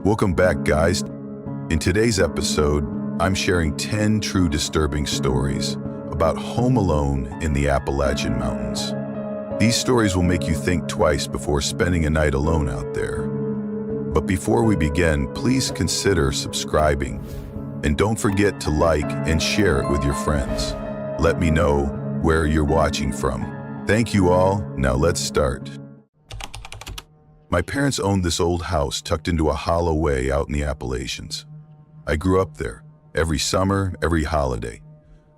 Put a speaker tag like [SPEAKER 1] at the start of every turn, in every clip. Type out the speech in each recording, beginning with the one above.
[SPEAKER 1] Welcome back, guys. In today's episode, I'm sharing 10 true disturbing stories about home alone in the Appalachian Mountains. These stories will make you think twice before spending a night alone out there. But before we begin, please consider subscribing, and don't forget to like and share it with your friends. Let me know where you're watching from. Thank you all. Now let's start. My parents owned this old house tucked into a hollow way out in the Appalachians. I grew up there, every summer, every holiday.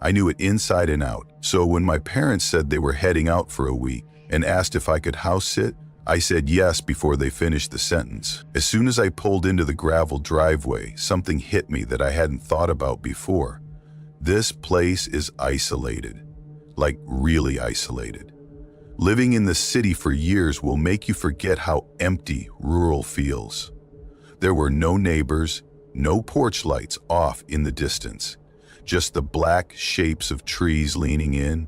[SPEAKER 1] I knew it inside and out, so when my parents said they were heading out for a week and asked if I could house sit, I said yes before they finished the sentence. As soon as I pulled into the gravel driveway, something hit me that I hadn't thought about before. This place is isolated, like really isolated. Living in the city for years will make you forget how empty rural feels. There were no neighbors, no porch lights off in the distance, just the black shapes of trees leaning in,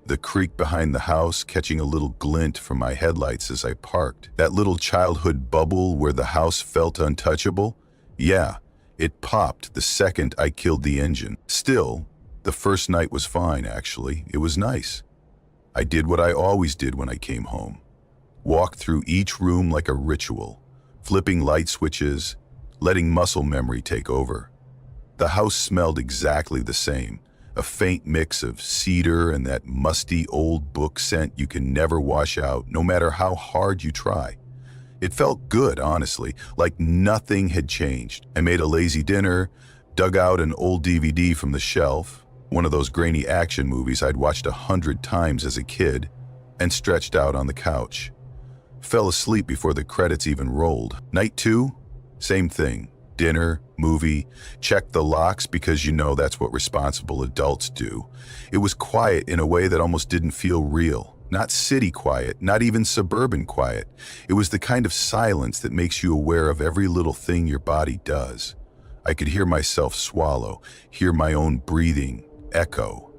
[SPEAKER 1] the creek behind the house catching a little glint from my headlights as I parked. That little childhood bubble where the house felt untouchable? Yeah, it popped the second I killed the engine. Still, the first night was fine, actually. It was nice. I did what I always did when I came home. Walked through each room like a ritual, flipping light switches, letting muscle memory take over. The house smelled exactly the same, a faint mix of cedar and that musty old book scent you can never wash out, no matter how hard you try. It felt good, honestly, like nothing had changed. I made a lazy dinner, dug out an old DVD from the shelf, one of those grainy action movies I'd watched 100 times as a kid, and stretched out on the couch. Fell asleep before the credits even rolled. Night 2, same thing. Dinner, movie, check the locks because you know that's what responsible adults do. It was quiet in a way that almost didn't feel real. Not city quiet, not even suburban quiet. It was the kind of silence that makes you aware of every little thing your body does. I could hear myself swallow, hear my own breathing echo.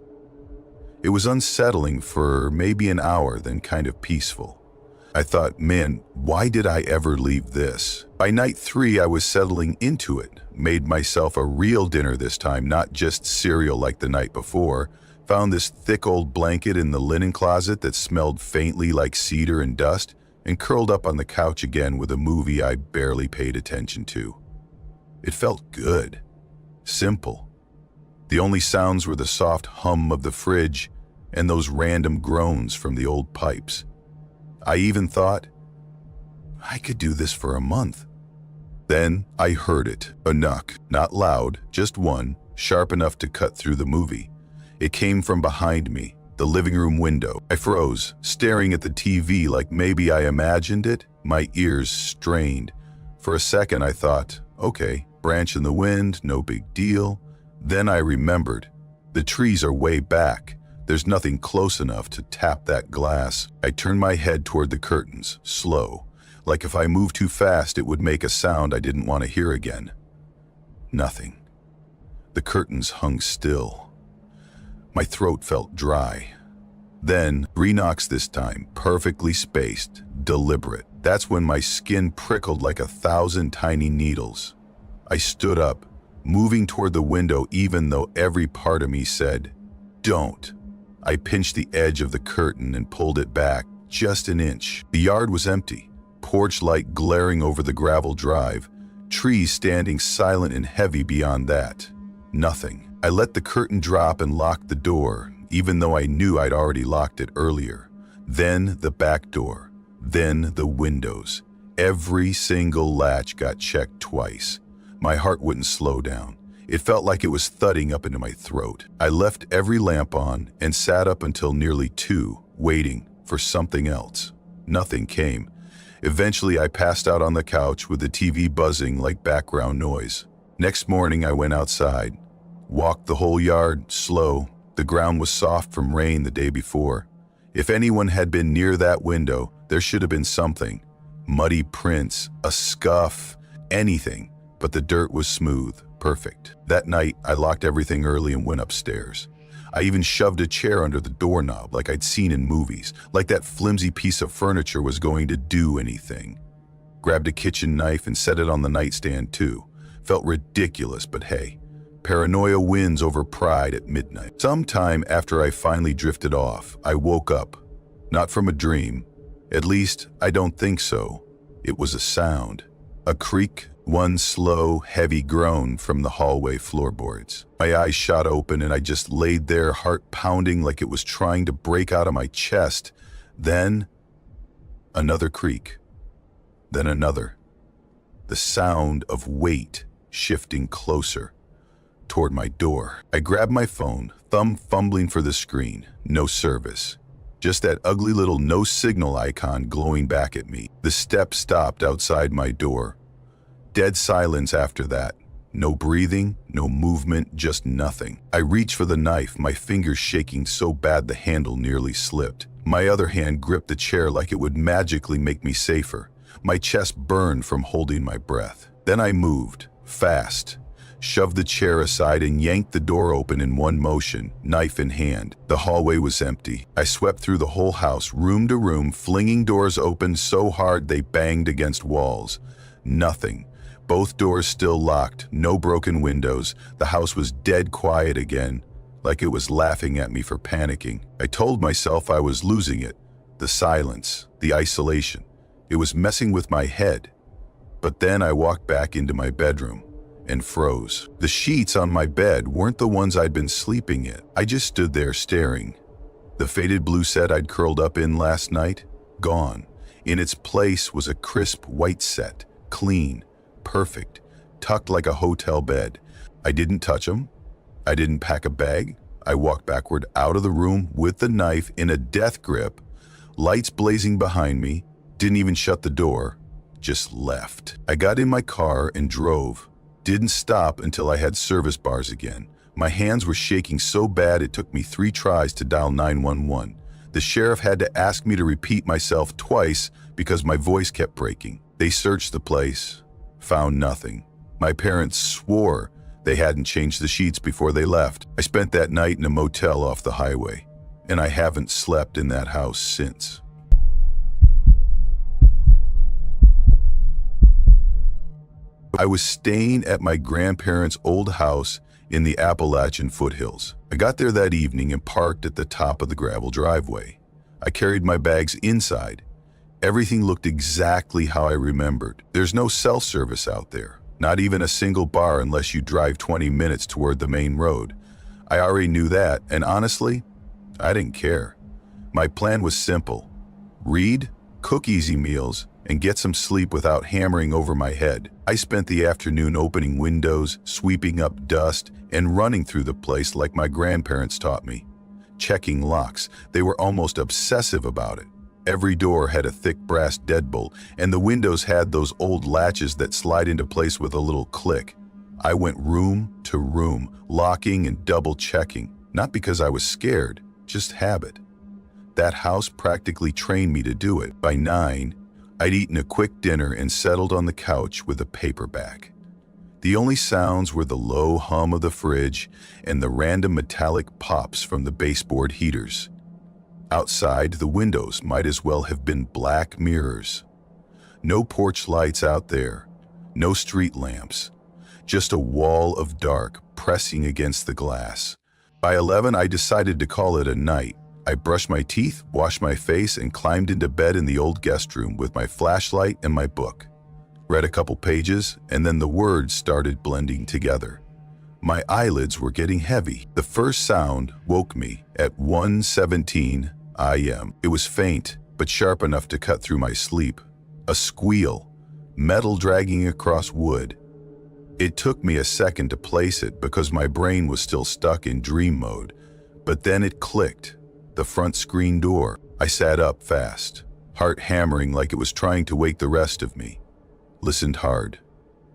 [SPEAKER 1] It was unsettling for maybe an hour, then kind of peaceful. I thought, man, why did I ever leave this? By night 3, I was settling into it, made myself a real dinner this time, not just cereal like the night before, found this thick old blanket in the linen closet that smelled faintly like cedar and dust, and curled up on the couch again with a movie I barely paid attention to. It felt good, simple. The only sounds were the soft hum of the fridge and those random groans from the old pipes. I even thought, I could do this for a month. Then I heard it, a knock, not loud, just one, sharp enough to cut through the movie. It came from behind me, the living room window. I froze, staring at the TV like maybe I imagined it, my ears strained. For a second I thought, okay, branch in the wind, no big deal. Then I remembered, the trees are way back. There's nothing close enough to tap that glass. I turned my head toward the curtains, slow, like if I moved too fast it would make a sound I didn't want to hear again. Nothing. The curtains hung still. My throat felt dry. Then, 3 knocks this time, perfectly spaced, deliberate. That's when my skin prickled like 1,000 tiny needles. I stood up, moving toward the window even though every part of me said, don't. I pinched the edge of the curtain and pulled it back just an inch. The yard was empty, porch light glaring over the gravel drive, trees standing silent and heavy beyond that. Nothing. I let the curtain drop and locked the door, even though I knew I'd already locked it earlier. Then the back door, then the windows. Every single latch got checked twice. My heart wouldn't slow down. It felt like it was thudding up into my throat. I left every lamp on and sat up until nearly 2, waiting for something else. Nothing came. Eventually, I passed out on the couch with the TV buzzing like background noise. Next morning, I went outside, walked the whole yard, slow. The ground was soft from rain the day before. If anyone had been near that window, there should have been something. Muddy prints, a scuff, anything. But the dirt was smooth, perfect. That night, I locked everything early and went upstairs. I even shoved a chair under the doorknob like I'd seen in movies, like that flimsy piece of furniture was going to do anything. Grabbed a kitchen knife and set it on the nightstand too. Felt ridiculous, but hey, paranoia wins over pride at midnight. Sometime after I finally drifted off, I woke up. Not from a dream. At least, I don't think so. It was a sound. A creak, one slow, heavy groan from the hallway floorboards. My eyes shot open and I just laid there, heart pounding like it was trying to break out of my chest. Then, another creak. Then another. The sound of weight shifting closer toward my door. I grabbed my phone, thumb fumbling for the screen. No service. Just that ugly little no signal icon glowing back at me. The steps stopped outside my door. Dead silence after that. No breathing, no movement, just nothing. I reached for the knife, my fingers shaking so bad the handle nearly slipped. My other hand gripped the chair like it would magically make me safer. My chest burned from holding my breath. Then I moved, fast, shoved the chair aside and yanked the door open in one motion, knife in hand. The hallway was empty. I swept through the whole house, room to room, flinging doors open so hard they banged against walls. Nothing. Both doors still locked, no broken windows. The house was dead quiet again, like it was laughing at me for panicking. I told myself I was losing it. The silence, the isolation. It was messing with my head. But then I walked back into my bedroom and froze. The sheets on my bed weren't the ones I'd been sleeping in. I just stood there staring. The faded blue set I'd curled up in last night, gone. In its place was a crisp white set, clean, perfect, tucked like a hotel bed. I didn't touch them. I didn't pack a bag. I walked backward out of the room with the knife in a death grip, lights blazing behind me, didn't even shut the door, just left. I got in my car and drove. Didn't stop until I had service bars again. My hands were shaking so bad it took me 3 tries to dial 911. The sheriff had to ask me to repeat myself twice because my voice kept breaking. They searched the place, found nothing. My parents swore they hadn't changed the sheets before they left. I spent that night in a motel off the highway, and I haven't slept in that house since. I was staying at my grandparents' old house in the Appalachian foothills. I got there that evening and parked at the top of the gravel driveway. I carried my bags inside. Everything looked exactly how I remembered. There's no cell service out there, not even a single bar unless you drive 20 minutes toward the main road. I already knew that, and honestly, I didn't care. My plan was simple: read, cook easy meals, and get some sleep without hammering over my head. I spent the afternoon opening windows, sweeping up dust, and running through the place like my grandparents taught me. Checking locks, they were almost obsessive about it. Every door had a thick brass deadbolt, and the windows had those old latches that slide into place with a little click. I went room to room, locking and double-checking, not because I was scared, just habit. That house practically trained me to do it. By 9, I'd eaten a quick dinner and settled on the couch with a paperback. The only sounds were the low hum of the fridge and the random metallic pops from the baseboard heaters. Outside, the windows might as well have been black mirrors. No porch lights out there, no street lamps, just a wall of dark pressing against the glass. By 11, I decided to call it a night. I brushed my teeth, washed my face, and climbed into bed in the old guest room with my flashlight and my book. Read a couple pages, and then the words started blending together. My eyelids were getting heavy. The first sound woke me at 1:17 a.m. It was faint, but sharp enough to cut through my sleep. A squeal, metal dragging across wood. It took me a second to place it because my brain was still stuck in dream mode, but then it clicked. The front screen door. I sat up fast, heart hammering like it was trying to wake the rest of me. Listened hard.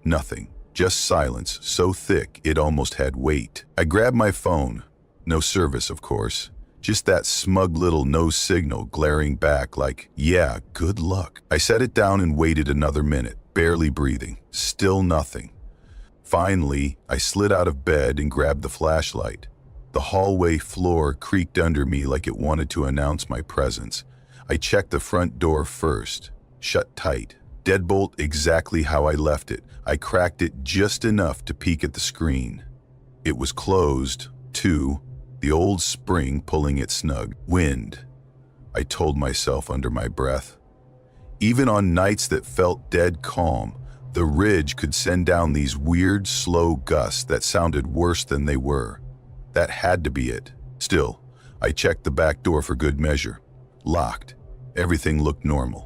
[SPEAKER 1] Nothing. Just silence, so thick it almost had weight. I grabbed my phone. No service, of course. Just that smug little no signal glaring back like, yeah, good luck. I set it down and waited another minute, barely breathing. Still nothing. Finally, I slid out of bed and grabbed the flashlight. The hallway floor creaked under me like it wanted to announce my presence. I checked the front door first. Shut tight. Deadbolt exactly how I left it. I cracked it just enough to peek at the screen. It was closed, too, the old spring pulling it snug. Wind, I told myself under my breath. Even on nights that felt dead calm, the ridge could send down these weird, slow gusts that sounded worse than they were. That had to be it. Still, I checked the back door for good measure. Locked. Everything looked normal.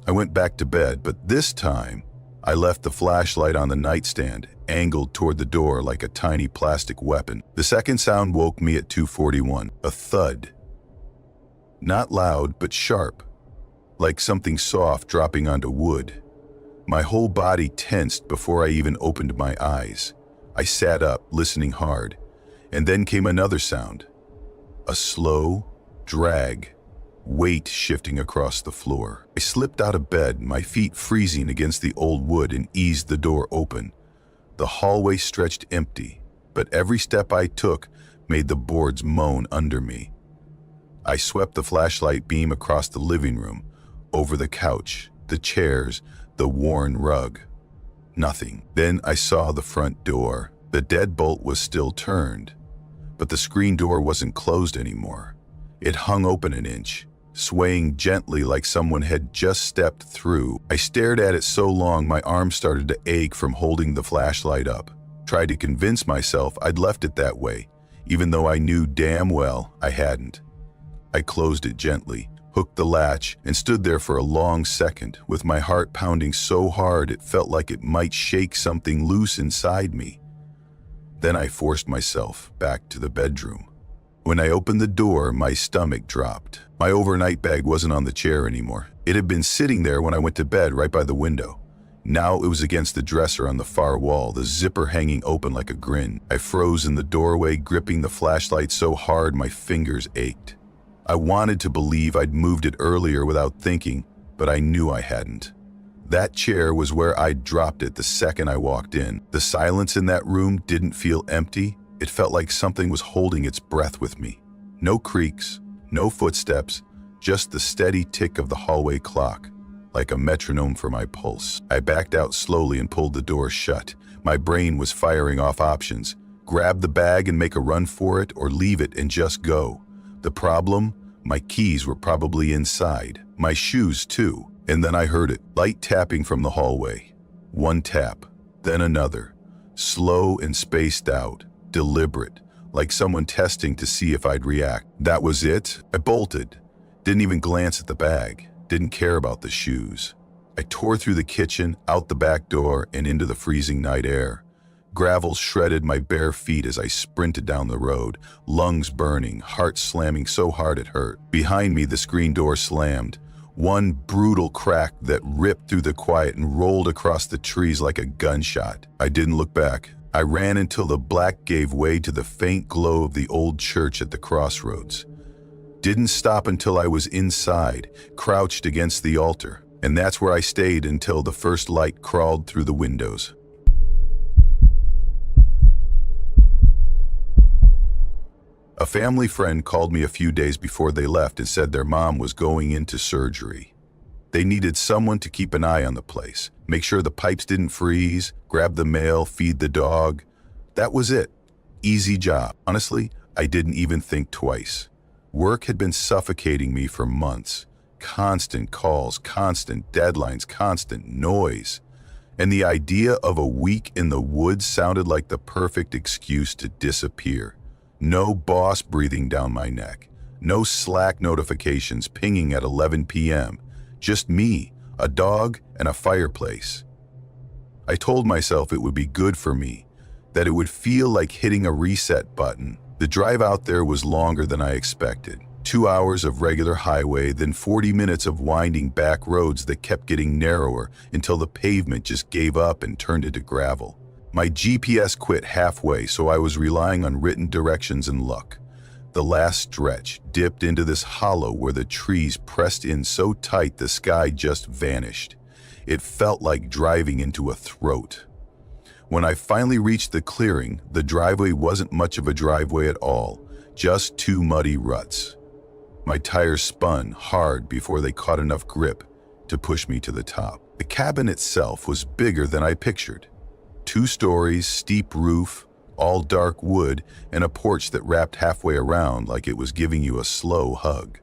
[SPEAKER 1] I went back to bed, but this time, I left the flashlight on the nightstand, angled toward the door like a tiny plastic weapon. The second sound woke me at 2:41, a thud. Not loud, but sharp, like something soft dropping onto wood. My whole body tensed before I even opened my eyes. I sat up, listening hard, and then came another sound. A slow drag, weight shifting across the floor. I slipped out of bed, my feet freezing against the old wood, and eased the door open. The hallway stretched empty, but every step I took made the boards moan under me. I swept the flashlight beam across the living room, over the couch, the chairs, the worn rug. Nothing. Then I saw the front door. The deadbolt was still turned, but the screen door wasn't closed anymore. It hung open an inch, swaying gently like someone had just stepped through. I stared at it so long my arms started to ache from holding the flashlight up. Tried to convince myself I'd left it that way, even though I knew damn well I hadn't. I closed it gently, hooked the latch, and stood there for a long second, with my heart pounding so hard it felt like it might shake something loose inside me. Then I forced myself back to the bedroom. When I opened the door, my stomach dropped. My overnight bag wasn't on the chair anymore. It had been sitting there when I went to bed, right by the window. Now it was against the dresser on the far wall, the zipper hanging open like a grin. I froze in the doorway, gripping the flashlight so hard my fingers ached. I wanted to believe I'd moved it earlier without thinking, but I knew I hadn't. That chair was where I'd dropped it the second I walked in. The silence in that room didn't feel empty. It felt like something was holding its breath with me. No creaks, no footsteps, just the steady tick of the hallway clock, like a metronome for my pulse. I backed out slowly and pulled the door shut. My brain was firing off options. Grab the bag and make a run for it, or leave it and just go. The problem? My keys were probably inside. My shoes, too. And then I heard it, light tapping from the hallway. One tap, then another. Slow and spaced out, deliberate, like someone testing to see if I'd react. That was it. I bolted. Didn't even glance at the bag. Didn't care about the shoes. I tore through the kitchen, out the back door, and into the freezing night air. Gravel shredded my bare feet as I sprinted down the road, lungs burning, heart slamming so hard it hurt. Behind me, the screen door slammed. One brutal crack that ripped through the quiet and rolled across the trees like a gunshot. I didn't look back. I ran until the black gave way to the faint glow of the old church at the crossroads. Didn't stop until I was inside, crouched against the altar. And that's where I stayed until the first light crawled through the windows. A family friend called me a few days before they left and said their mom was going into surgery. They needed someone to keep an eye on the place, make sure the pipes didn't freeze, grab the mail, feed the dog. That was it. Easy job. Honestly, I didn't even think twice. Work had been suffocating me for months. Constant calls, constant deadlines, constant noise. And the idea of a week in the woods sounded like the perfect excuse to disappear. No boss breathing down my neck. No Slack notifications pinging at 11 p.m. Just me, a dog, and a fireplace. I told myself it would be good for me, that it would feel like hitting a reset button. The drive out there was longer than I expected. 2 hours of regular highway, then 40 minutes of winding back roads that kept getting narrower until the pavement just gave up and turned into gravel. My GPS quit halfway, so I was relying on written directions and luck. The last stretch dipped into this hollow where the trees pressed in so tight the sky just vanished. It felt like driving into a throat. When I finally reached the clearing, the driveway wasn't much of a driveway at all, just 2 muddy ruts. My tires spun hard before they caught enough grip to push me to the top. The cabin itself was bigger than I pictured. 2 stories, steep roof, all dark wood, and a porch that wrapped halfway around like it was giving you a slow hug.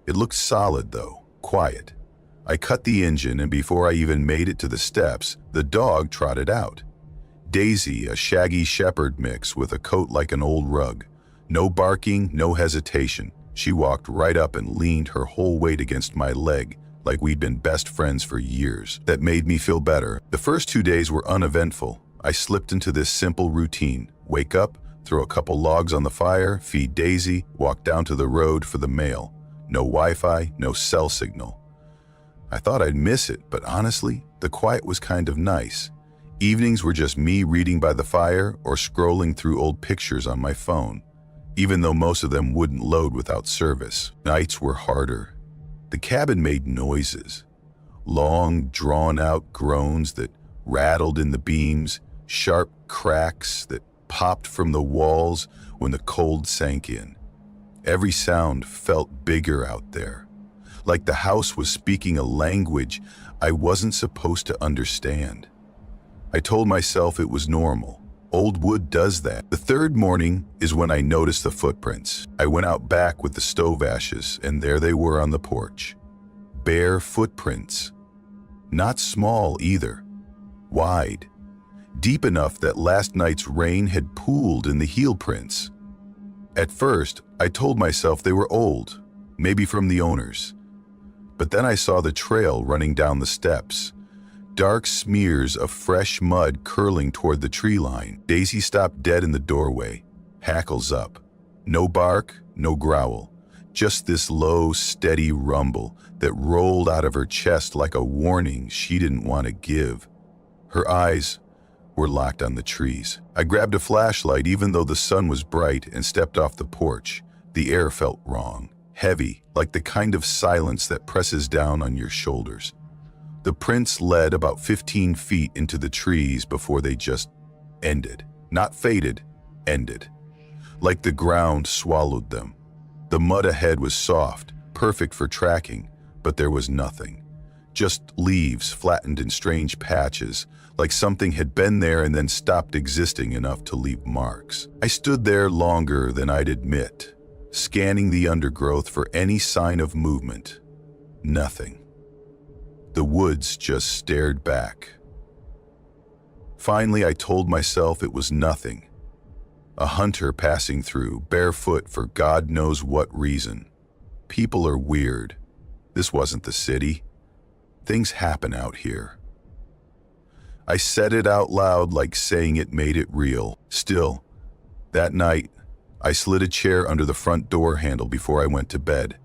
[SPEAKER 1] It looked solid though, quiet. I cut the engine, and before I even made it to the steps, the dog trotted out. Daisy, a shaggy shepherd mix with a coat like an old rug. No barking, no hesitation. She walked right up and leaned her whole weight against my leg, like we'd been best friends for years. That made me feel better. The first 2 days were uneventful. I slipped into this simple routine. Wake up, throw a couple logs on the fire, feed Daisy, walk down to the road for the mail. No Wi-Fi, no cell signal. I thought I'd miss it, but honestly, the quiet was kind of nice. Evenings were just me reading by the fire or scrolling through old pictures on my phone, even though most of them wouldn't load without service. Nights were harder. The cabin made noises, long, drawn-out groans that rattled in the beams, sharp cracks that popped from the walls when the cold sank in. Every sound felt bigger out there, like the house was speaking a language I wasn't supposed to understand. I told myself it was normal. Old wood does that. The third morning is when I noticed the footprints. I went out back with the stove ashes, and there they were on the porch. Bare footprints. Not small either. Wide. Deep enough that last night's rain had pooled in the heel prints. At first, I told myself they were old, maybe from the owners. But then I saw the trail running down the steps. Dark smears of fresh mud curling toward the tree line. Daisy stopped dead in the doorway, hackles up. No bark, no growl. Just this low, steady rumble that rolled out of her chest like a warning she didn't want to give. Her eyes were locked on the trees. I grabbed a flashlight even though the sun was bright and stepped off the porch. The air felt wrong, heavy, like the kind of silence that presses down on your shoulders. The prints led about 15 feet into the trees before they just ended. Not faded, ended. Like the ground swallowed them. The mud ahead was soft, perfect for tracking, but there was nothing. Just leaves flattened in strange patches, like something had been there and then stopped existing enough to leave marks. I stood there longer than I'd admit, scanning the undergrowth for any sign of movement. Nothing. The woods just stared back. Finally, I told myself it was nothing. A hunter passing through, barefoot for God knows what reason. People are weird. This wasn't the city. Things happen out here. I said it out loud like saying it made it real. Still, that night, I slid a chair under the front door handle before I went to bed,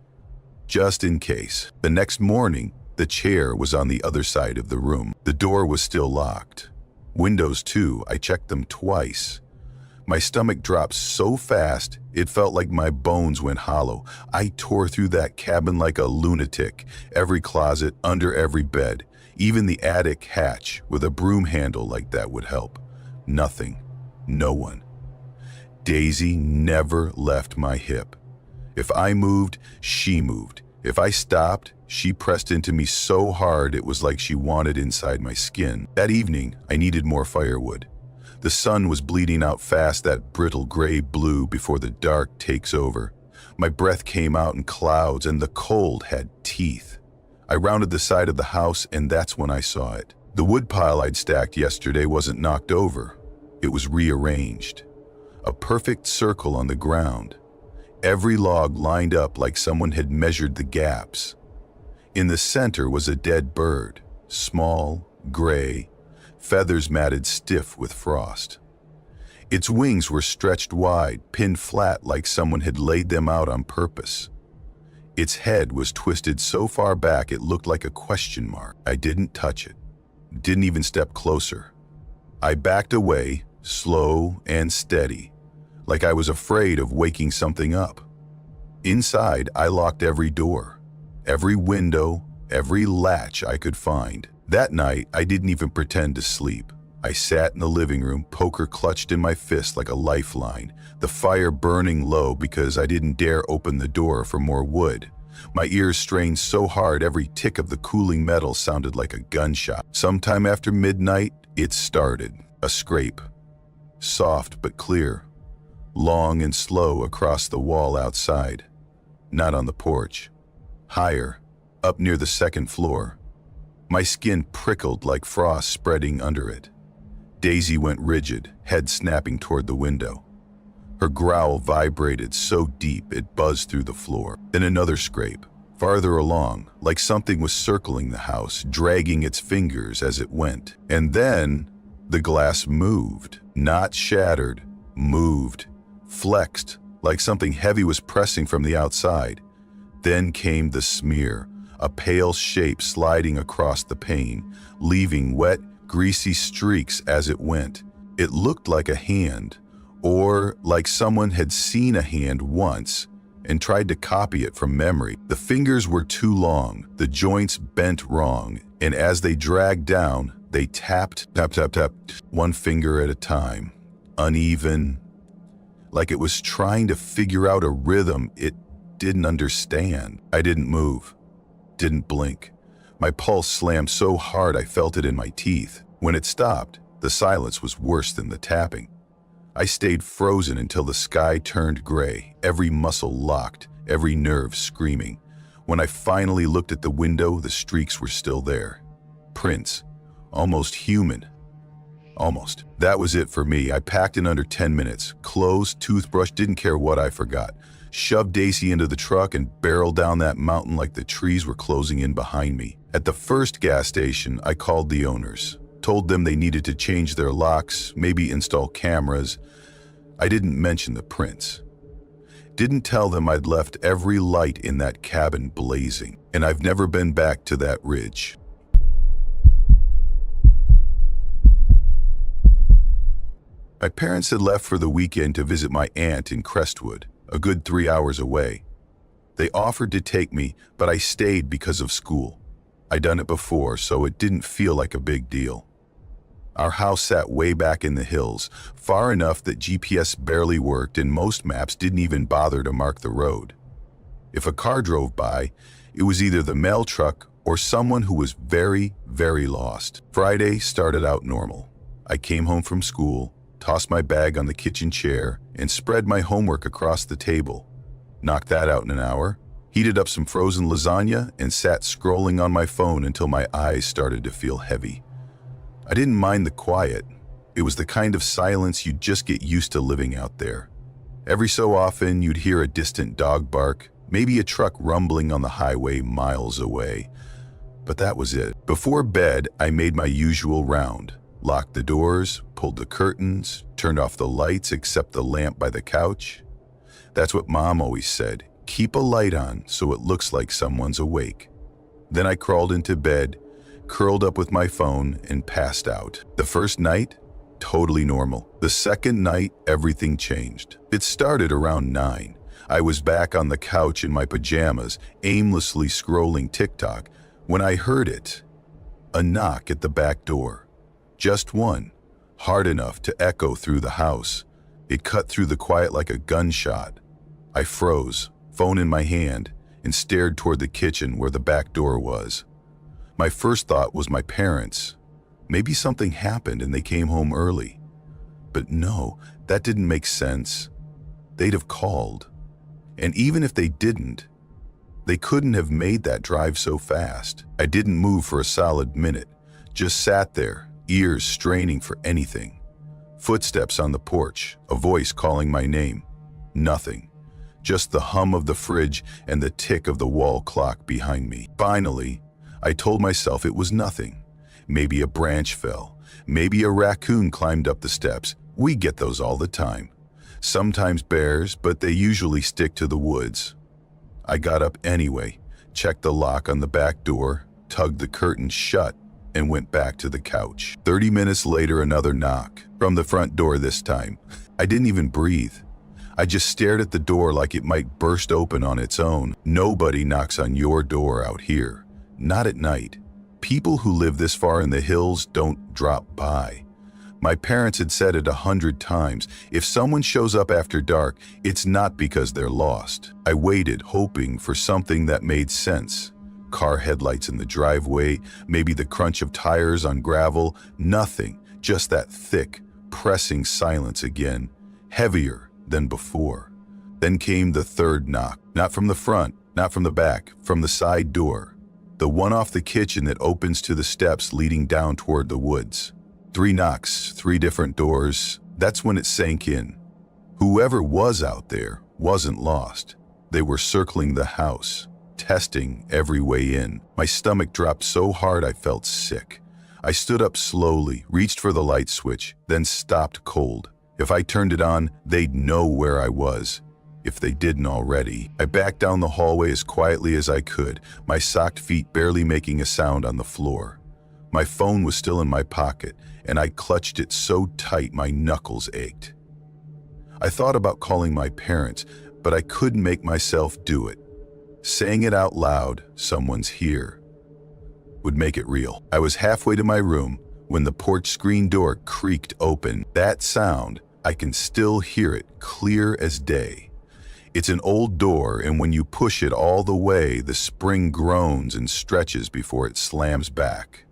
[SPEAKER 1] just in case. The next morning, the chair was on the other side of the room. The door was still locked. Windows too, I checked them twice. My stomach dropped so fast, it felt like my bones went hollow. I tore through that cabin like a lunatic, every closet, under every bed, even the attic hatch with a broom handle like that would help. Nothing. No one. Daisy never left my hip. If I moved, she moved. If I stopped, she pressed into me so hard it was like she wanted inside my skin. That evening, I needed more firewood. The sun was bleeding out fast, that brittle gray blue before the dark takes over. My breath came out in clouds and the cold had teeth. I rounded the side of the house and that's when I saw it. The wood pile I'd stacked yesterday wasn't knocked over. It was rearranged. A perfect circle on the ground. Every log lined up like someone had measured the gaps. In the center was a dead bird, small, gray, feathers matted stiff with frost. Its wings were stretched wide, pinned flat like someone had laid them out on purpose. Its head was twisted so far back it looked like a question mark. I didn't touch it, didn't even step closer. I backed away, slow and steady, like I was afraid of waking something up. Inside, I locked every door, every window, every latch I could find. That night, I didn't even pretend to sleep. I sat in the living room, poker clutched in my fist like a lifeline, the fire burning low because I didn't dare open the door for more wood. My ears strained so hard every tick of the cooling metal sounded like a gunshot. Sometime after midnight, it started. A scrape. Soft but clear. Long and slow across the wall outside. Not on the porch. Higher, up near the second floor. My skin prickled like frost spreading under it. Daisy went rigid, head snapping toward the window. Her growl vibrated so deep it buzzed through the floor. Then another scrape, farther along, like something was circling the house, dragging its fingers as it went. And then the glass moved, not shattered, moved, flexed, like something heavy was pressing from the outside. Then came the smear, a pale shape sliding across the pane, leaving wet, greasy streaks as it went. It looked like a hand, or like someone had seen a hand once and tried to copy it from memory. The fingers were too long, the joints bent wrong, and as they dragged down, they tapped, tap, tap, tap, one finger at a time, uneven, like it was trying to figure out a rhythm it didn't understand. I didn't move. Didn't blink. My pulse slammed so hard I felt it in my teeth. When it stopped, the silence was worse than the tapping. I stayed frozen until the sky turned gray, every muscle locked, every nerve screaming. When I finally looked at the window, the streaks were still there. Prints. Almost human. Almost. That was it for me. I packed in under 10 minutes. Clothes, toothbrush, didn't care what I forgot. Shoved Daisy into the truck and barreled down that mountain like the trees were closing in behind me. At the first gas station, I called the owners, told them they needed to change their locks, maybe install cameras. I didn't mention the prints. Didn't tell them I'd left every light in that cabin blazing, and I've never been back to that ridge. My parents had left for the weekend to visit my aunt in Crestwood, a good 3 hours away. They offered to take me, but I stayed because of school. I'd done it before, so it didn't feel like a big deal. Our house sat way back in the hills, far enough that GPS barely worked and most maps didn't even bother to mark the road. If a car drove by, it was either the mail truck or someone who was very, very lost. Friday started out normal. I came home from school, tossed my bag on the kitchen chair, and spread my homework across the table. Knocked that out in an hour, heated up some frozen lasagna, and sat scrolling on my phone until my eyes started to feel heavy. I didn't mind the quiet. It was the kind of silence you'd just get used to living out there. Every so often, you'd hear a distant dog bark, maybe a truck rumbling on the highway miles away. But that was it. Before bed, I made my usual round. Locked the doors, pulled the curtains, turned off the lights except the lamp by the couch. That's what Mom always said, keep a light on so it looks like someone's awake. Then I crawled into bed, curled up with my phone, and passed out. The first night, totally normal. The second night, everything changed. It started around 9. I was back on the couch in my pajamas, aimlessly scrolling TikTok, when I heard it. A knock at the back door. Just one, hard enough to echo through the house. It cut through the quiet like a gunshot. I froze, phone in my hand, and stared toward the kitchen where the back door was. My first thought was my parents. Maybe something happened and they came home early. But no, that didn't make sense. They'd have called. And even if they didn't, they couldn't have made that drive so fast. I didn't move for a solid minute, just sat there, ears straining for anything. Footsteps on the porch, a voice calling my name. Nothing. Just the hum of the fridge and the tick of the wall clock behind me. Finally, I told myself it was nothing. Maybe a branch fell. Maybe a raccoon climbed up the steps. We get those all the time. Sometimes bears, but they usually stick to the woods. I got up anyway, checked the lock on the back door, tugged the curtains shut, and went back to the couch. 30 minutes later, another knock. From the front door this time. I didn't even breathe. I just stared at the door like it might burst open on its own. Nobody knocks on your door out here. Not at night. People who live this far in the hills don't drop by. My parents had said it 100 times. If someone shows up after dark, it's not because they're lost. I waited, hoping for something that made sense. Car headlights in the driveway, maybe the crunch of tires on gravel. Nothing, just that thick, pressing silence again, heavier than before. Then came the third knock, not from the front, not from the back, from the side door. The one off the kitchen that opens to the steps leading down toward the woods. 3 knocks, 3 different doors. That's when it sank in. Whoever was out there wasn't lost. They were circling the house, testing every way in. My stomach dropped so hard I felt sick. I stood up slowly, reached for the light switch, then stopped cold. If I turned it on, they'd know where I was. If they didn't already. I backed down the hallway as quietly as I could, my socked feet barely making a sound on the floor. My phone was still in my pocket, and I clutched it so tight my knuckles ached. I thought about calling my parents, but I couldn't make myself do it. Saying it out loud, "Someone's here," would make it real. I was halfway to my room when the porch screen door creaked open. That sound, I can still hear it clear as day. It's an old door, and when you push it all the way, the spring groans and stretches before it slams back.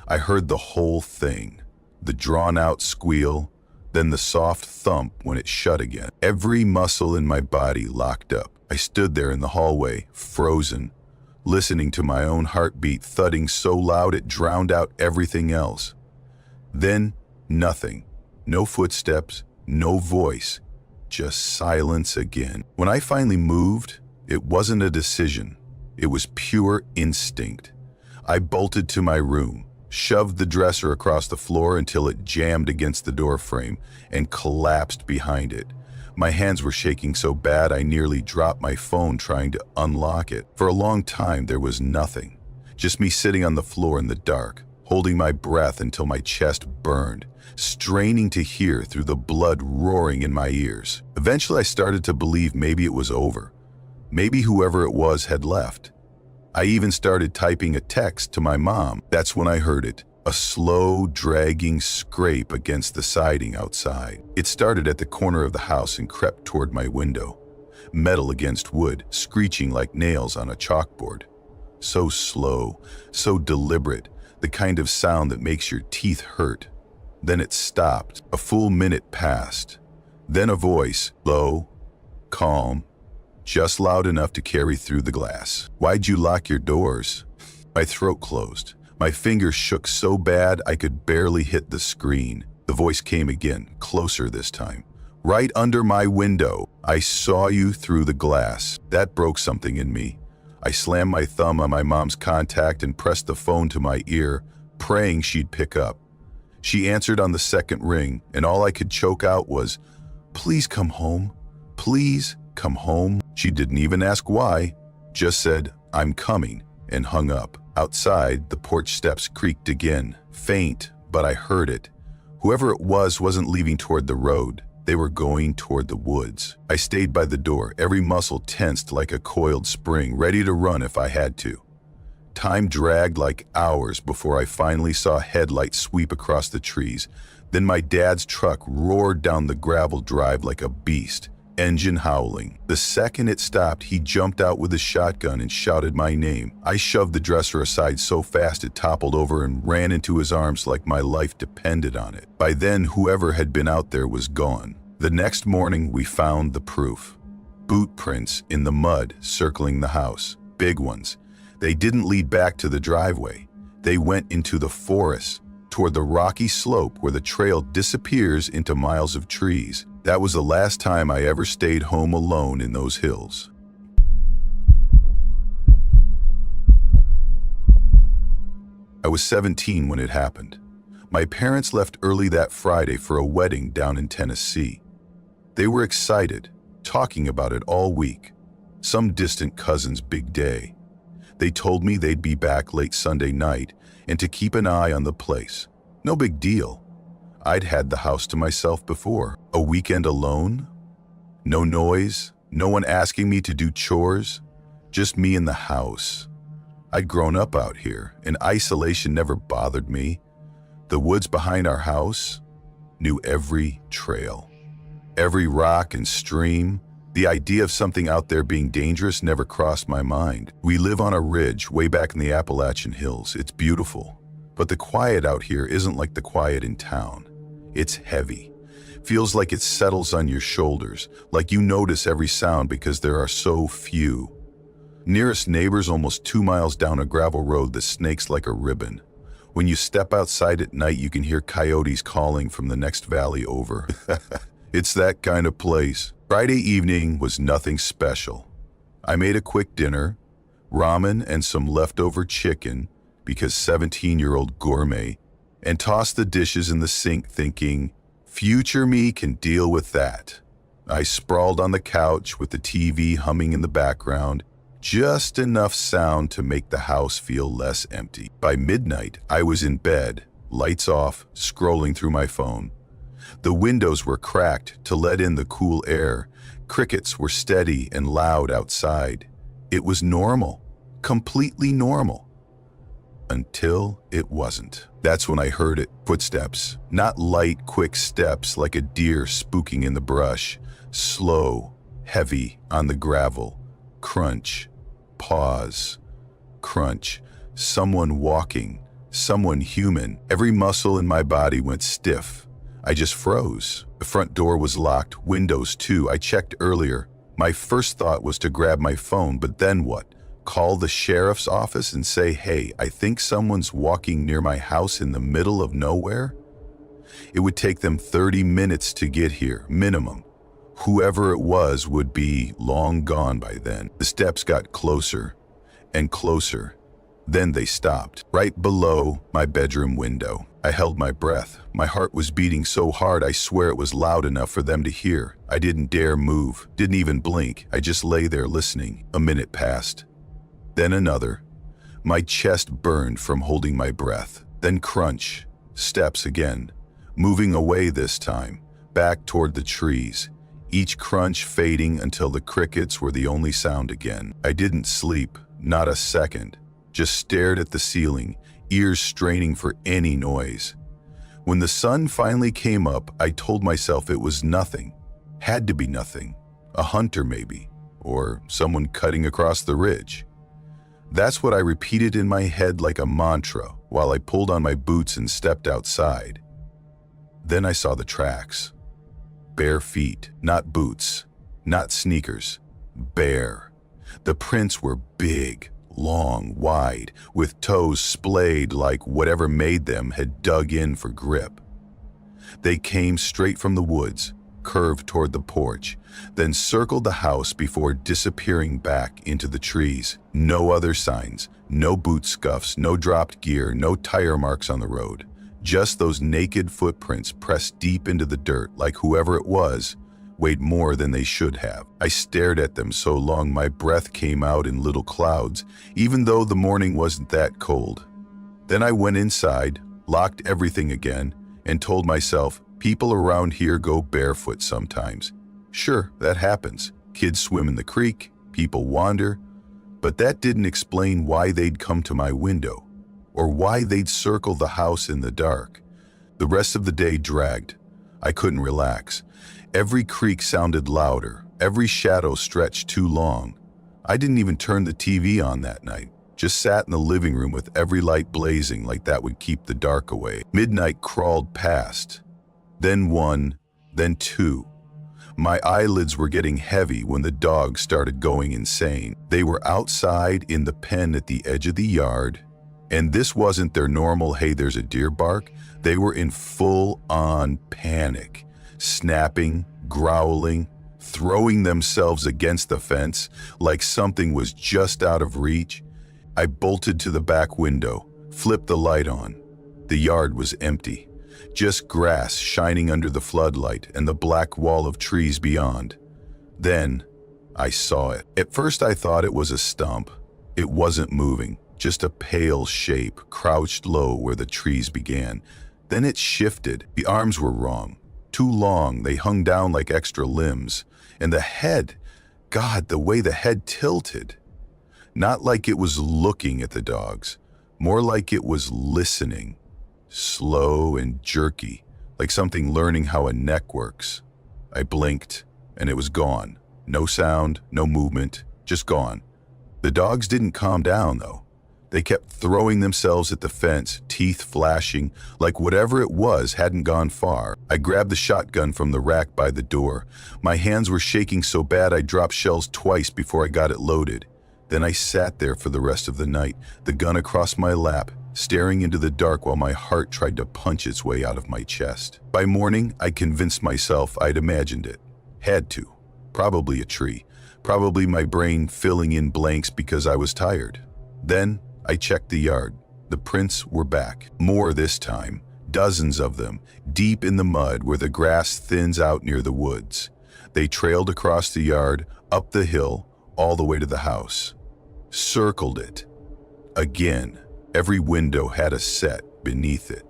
[SPEAKER 1] I heard the whole thing, the drawn-out squeal, then the soft thump when it shut again. Every muscle in my body locked up. I stood there in the hallway, frozen, listening to my own heartbeat thudding so loud it drowned out everything else. Then, nothing. No footsteps, no voice. Just silence again. When I finally moved, it wasn't a decision. It was pure instinct. I bolted to my room, shoved the dresser across the floor until it jammed against the door frame, and collapsed behind it. My hands were shaking so bad I nearly dropped my phone trying to unlock it. For a long time there was nothing. Just me sitting on the floor in the dark, holding my breath until my chest burned, straining to hear through the blood roaring in my ears. Eventually I started to believe maybe it was over. Maybe whoever it was had left. I even started typing a text to my mom. That's when I heard it, a slow, dragging scrape against the siding outside. It started at the corner of the house and crept toward my window. Metal against wood, screeching like nails on a chalkboard. So slow, so deliberate, the kind of sound that makes your teeth hurt. Then it stopped. A full minute passed. Then a voice, low, calm, just loud enough to carry through the glass. "Why'd you lock your doors?" My throat closed. My fingers shook so bad I could barely hit the screen. The voice came again, closer this time. "Right under my window. I saw you through the glass." That broke something in me. I slammed my thumb on my mom's contact and pressed the phone to my ear, praying she'd pick up. She answered on the second ring, and all I could choke out was, "Please come home. Please come home." She didn't even ask why, just said, "I'm coming," and hung up. Outside, the porch steps creaked again, faint, but I heard it. Whoever it was wasn't leaving toward the road. They were going toward the woods. I stayed by the door, every muscle tensed like a coiled spring, ready to run if I had to. Time dragged like hours before I finally saw headlights sweep across the trees. Then my dad's truck roared down the gravel drive like a beast, engine howling. The second it stopped, he jumped out with a shotgun and shouted my name. I shoved the dresser aside so fast it toppled over and ran into his arms like my life depended on it. By then, whoever had been out there was gone. The next morning, we found the proof. Boot prints in the mud circling the house, big ones. They didn't lead back to the driveway. They went into the forest, toward the rocky slope where the trail disappears into miles of trees. That was the last time I ever stayed home alone in those hills. I was 17 when it happened. My parents left early that Friday for a wedding down in Tennessee. They were excited, talking about it all week. Some distant cousin's big day. They told me they'd be back late Sunday night and to keep an eye on the place. No big deal. I'd had the house to myself before. A weekend alone? No noise, no one asking me to do chores, just me in the house. I'd grown up out here, and isolation never bothered me. The woods behind our house? knew every trail, every rock and stream. The idea of something out there being dangerous never crossed my mind. We live on a ridge way back in the Appalachian hills. It's beautiful, but the quiet out here isn't like the quiet in town. It's heavy. Feels like it settles on your shoulders, like you notice every sound because there are so few. Nearest neighbor's almost 2 miles down a gravel road that snakes like a ribbon. When you step outside at night, you can hear coyotes calling from the next valley over. It's that kind of place. Friday evening was nothing special. I made a quick dinner, ramen and some leftover chicken, because 17-year-old gourmet, and tossed the dishes in the sink thinking, future me can deal with that. I sprawled on the couch with the TV humming in the background, just enough sound to make the house feel less empty. By midnight, I was in bed, lights off, scrolling through my phone. The windows were cracked to let in the cool air. Crickets were steady and loud outside. It was normal, completely normal. Until it wasn't. That's when I heard it. Footsteps. Not light, quick steps like a deer spooking in the brush. Slow, heavy on the gravel. Crunch. Pause. Crunch. Someone walking. Someone human. Every muscle in my body went stiff. I just froze. The front door was locked, windows too. I checked earlier. My first thought was to grab my phone, but then what? Call the sheriff's office and say, hey, I think someone's walking near my house in the middle of nowhere? It would take them 30 minutes to get here, minimum. Whoever it was would be long gone by then. The steps got closer and closer. Then they stopped, right below my bedroom window. I held my breath. My heart was beating so hard I swear it was loud enough for them to hear. I didn't dare move, didn't even blink. I just lay there listening. A minute passed. Then another. My chest burned from holding my breath. Then crunch. Steps again. Moving away this time, back toward the trees. Each crunch fading until the crickets were the only sound again. I didn't sleep, not a second. Just stared at the ceiling, ears straining for any noise. When the sun finally came up, I told myself it was nothing. Had to be nothing. A hunter maybe, or someone cutting across the ridge. That's what I repeated in my head like a mantra while I pulled on my boots and stepped outside. Then I saw the tracks. Bare feet, not boots, not sneakers, bare. The prints were big, long, wide, with toes splayed like whatever made them had dug in for grip. They came straight from the woods, curved toward the porch, then circled the house before disappearing back into the trees. No other signs, no boot scuffs, no dropped gear, no tire marks on the road. Just those naked footprints pressed deep into the dirt like whoever it was weighed more than they should have. I stared at them so long my breath came out in little clouds, even though the morning wasn't that cold. Then I went inside, locked everything again, and told myself, people around here go barefoot sometimes. Sure, that happens. Kids swim in the creek, people wander, but that didn't explain why they'd come to my window, or why they'd circle the house in the dark. The rest of the day dragged. I couldn't relax. Every creak sounded louder. Every shadow stretched too long. I didn't even turn the TV on that night. Just sat in the living room with every light blazing like that would keep the dark away. Midnight crawled past. Then one, then two. My eyelids were getting heavy when the dogs started going insane. They were outside in the pen at the edge of the yard, and this wasn't their normal, hey, there's a deer bark. They were in full-on panic. Snapping, growling, throwing themselves against the fence like something was just out of reach. I bolted to the back window, flipped the light on. The yard was empty, just grass shining under the floodlight and the black wall of trees beyond. Then I saw it. At first I thought it was a stump. It wasn't moving, just a pale shape crouched low where the trees began. Then it shifted. The arms were wrong. Too long, they hung down like extra limbs. And the head, God, the way the head tilted. Not like it was looking at the dogs, more like it was listening. Slow and jerky, like something learning how a neck works. I blinked, and it was gone. No sound, no movement, just gone. The dogs didn't calm down, though. They kept throwing themselves at the fence, teeth flashing, like whatever it was hadn't gone far. I grabbed the shotgun from the rack by the door. My hands were shaking so bad I dropped shells twice before I got it loaded. Then I sat there for the rest of the night, the gun across my lap, staring into the dark while my heart tried to punch its way out of my chest. By morning, I convinced myself I'd imagined it. Had to. Probably a tree. Probably my brain filling in blanks because I was tired. Then I checked the yard. The prints were back. More this time. Dozens of them, deep in the mud where the grass thins out near the woods. They trailed across the yard, up the hill, all the way to the house. Circled it. Again, every window had a set beneath it.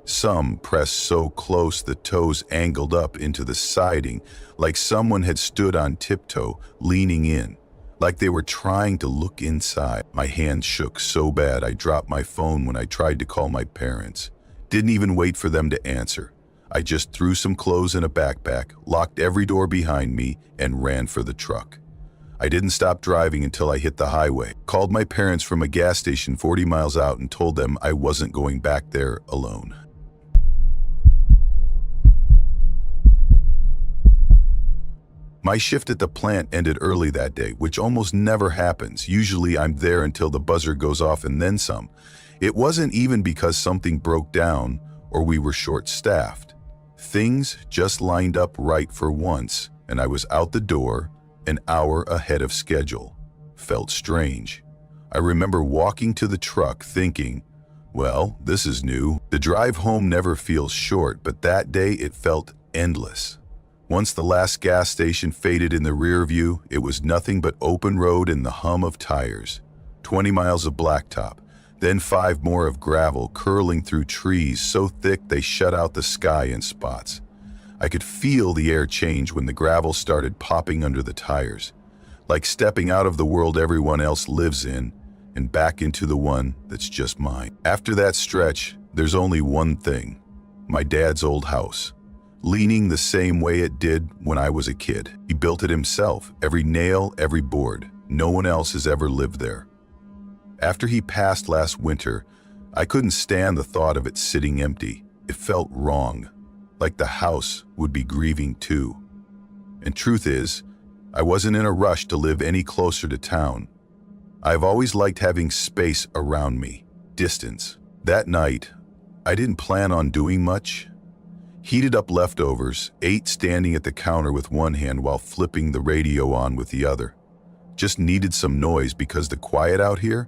[SPEAKER 1] Some pressed so close the toes angled up into the siding, like someone had stood on tiptoe, leaning in, like they were trying to look inside. My hands shook so bad I dropped my phone when I tried to call my parents. Didn't even wait for them to answer. I just threw some clothes in a backpack, locked every door behind me, and ran for the truck. I didn't stop driving until I hit the highway. Called my parents from a gas station 40 miles out and told them I wasn't going back there alone. My shift at the plant ended early that day, which almost never happens. Usually I'm there until the buzzer goes off and then some. It wasn't even because something broke down or we were short-staffed. Things just lined up right for once, and I was out the door an hour ahead of schedule. Felt strange. I remember walking to the truck thinking, well, this is new. The drive home never feels short, but that day it felt endless. Once the last gas station faded in the rear view, it was nothing but open road and the hum of tires. 20 miles of blacktop, then 5 more of gravel curling through trees so thick they shut out the sky in spots. I could feel the air change when the gravel started popping under the tires, like stepping out of the world everyone else lives in and back into the one that's just mine. After that stretch, there's only one thing: my dad's old house, leaning the same way it did when I was a kid. He built it himself, every nail, every board. No one else has ever lived there. After he passed last winter, I couldn't stand the thought of it sitting empty. It felt wrong, like the house would be grieving too. And truth is, I wasn't in a rush to live any closer to town. I've always liked having space around me, distance. That night, I didn't plan on doing much. Heated up leftovers, ate standing at the counter with one hand while flipping the radio on with the other. Just needed some noise because the quiet out here,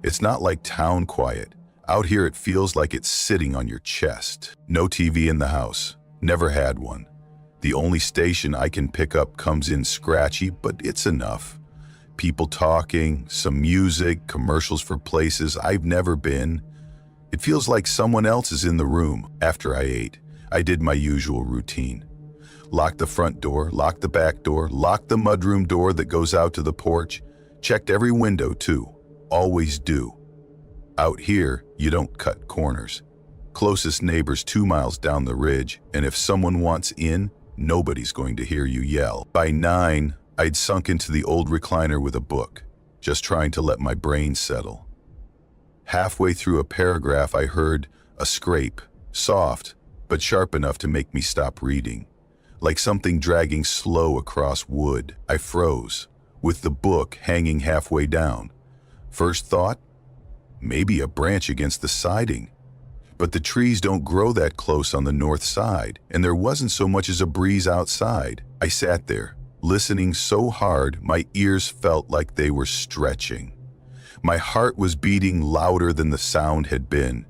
[SPEAKER 1] it's not like town quiet. Out here it feels like it's sitting on your chest. No TV in the house. Never had one. The only station I can pick up comes in scratchy, but it's enough. People talking, some music, commercials for places I've never been. It feels like someone else is in the room. After I ate, I did my usual routine. Locked the front door, locked the back door, locked the mudroom door that goes out to the porch. Checked every window too. Always do. Out here, you don't cut corners. Closest neighbor's 2 miles down the ridge, and if someone wants in, nobody's going to hear you yell. By 9, I'd sunk into the old recliner with a book, just trying to let my brain settle. Halfway through a paragraph, I heard a scrape, soft, but sharp enough to make me stop reading, like something dragging slow across wood. I froze, with the book hanging halfway down. First thought, maybe a branch against the siding. But the trees don't grow that close on the north side, and there wasn't so much as a breeze outside. I sat there, listening so hard my ears felt like they were stretching. My heart was beating louder than the sound had been.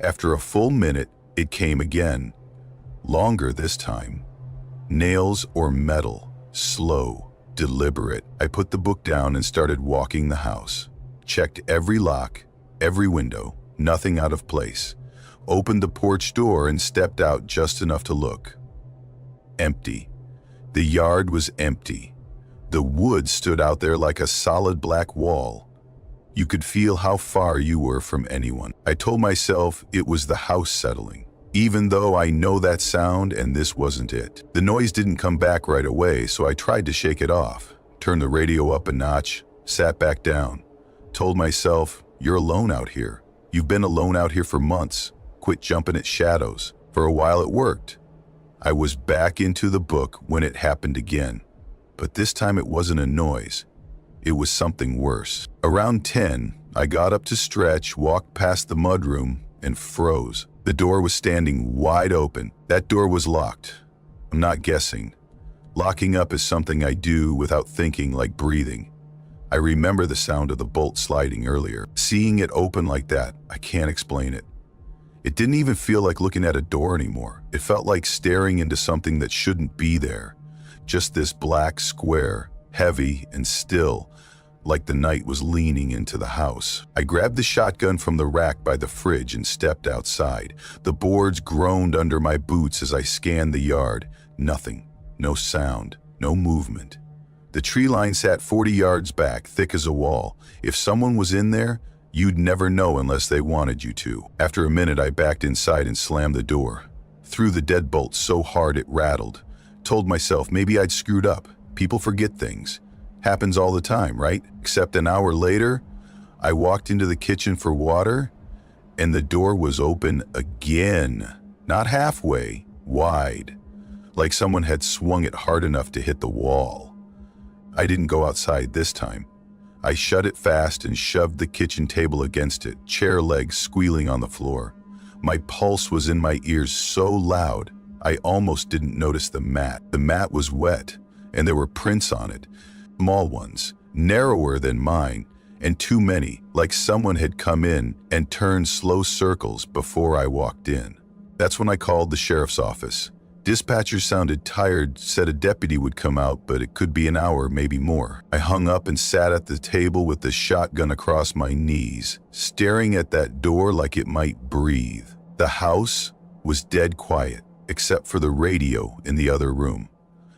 [SPEAKER 1] After a full minute, it came again. Longer this time. Nails or metal, slow, deliberate. I put the book down and started walking the house. Checked every lock, every window, nothing out of place. Opened the porch door and stepped out just enough to look. Empty. The yard was empty. The woods stood out there like a solid black wall. You could feel how far you were from anyone. I told myself it was the house settling. even though I know that sound and this wasn't it. The noise didn't come back right away, so I tried to shake it off, turned the radio up a notch, sat back down, told myself, you're alone out here. You've been alone out here for months. Quit jumping at shadows. For a while it worked. I was back into the book when it happened again. But this time it wasn't a noise. It was something worse. Around 10, I got up to stretch, walked past the mudroom, and froze. The door was standing wide open. That door was locked. I'm not guessing. Locking up is something I do without thinking, like breathing. I remember the sound of the bolt sliding earlier. Seeing it open like that, I can't explain it. It didn't even feel like looking at a door anymore. It felt like staring into something that shouldn't be there. Just this black square, heavy and still, like the night was leaning into the house. I grabbed the shotgun from the rack by the fridge and stepped outside. The boards groaned under my boots as I scanned the yard. Nothing. No sound. No movement. The tree line sat 40 yards back, thick as a wall. If someone was in there, you'd never know unless they wanted you to. After a minute, I backed inside and slammed the door. Threw the deadbolt so hard it rattled. Told myself maybe I'd screwed up. People forget things. Happens all the time, right? Except an hour later, I walked into the kitchen for water, and the door was open again. Not halfway, wide. Like someone had swung it hard enough to hit the wall. I didn't go outside this time. I shut it fast and shoved the kitchen table against it, chair legs squealing on the floor. My pulse was in my ears so loud, I almost didn't notice the mat. The mat was wet, and there were prints on it. Small ones, narrower than mine, and too many, like someone had come in and turned slow circles before I walked in. That's when I called the sheriff's office. Dispatcher sounded tired, said a deputy would come out, but it could be an hour, maybe more. I hung up and sat at the table with the shotgun across my knees, staring at that door like it might breathe. The house was dead quiet, except for the radio in the other room.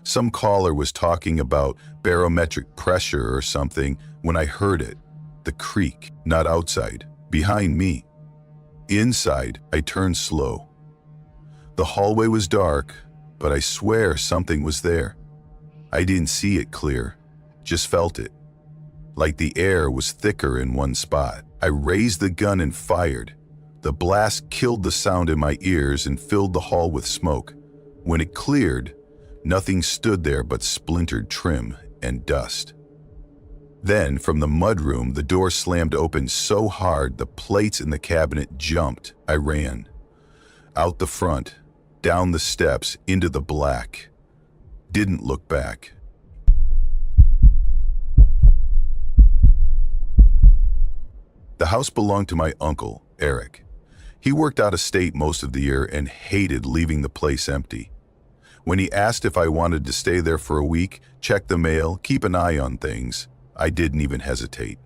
[SPEAKER 1] Some caller was talking about barometric pressure or something when I heard it. The creak, not outside, behind me. Inside, I turned slow. The hallway was dark, but I swear something was there. I didn't see it clear, just felt it. Like the air was thicker in one spot. I raised the gun and fired. The blast killed the sound in my ears and filled the hall with smoke. When it cleared, nothing stood there but splintered trim and dust. Then, from the mudroom, the door slammed open so hard the plates in the cabinet jumped. I ran. Out the front, down the steps, into the black. Didn't look back. The house belonged to my uncle, Eric. He worked out of state most of the year and hated leaving the place empty. When he asked if I wanted to stay there for a week, check the mail, keep an eye on things, I didn't even hesitate.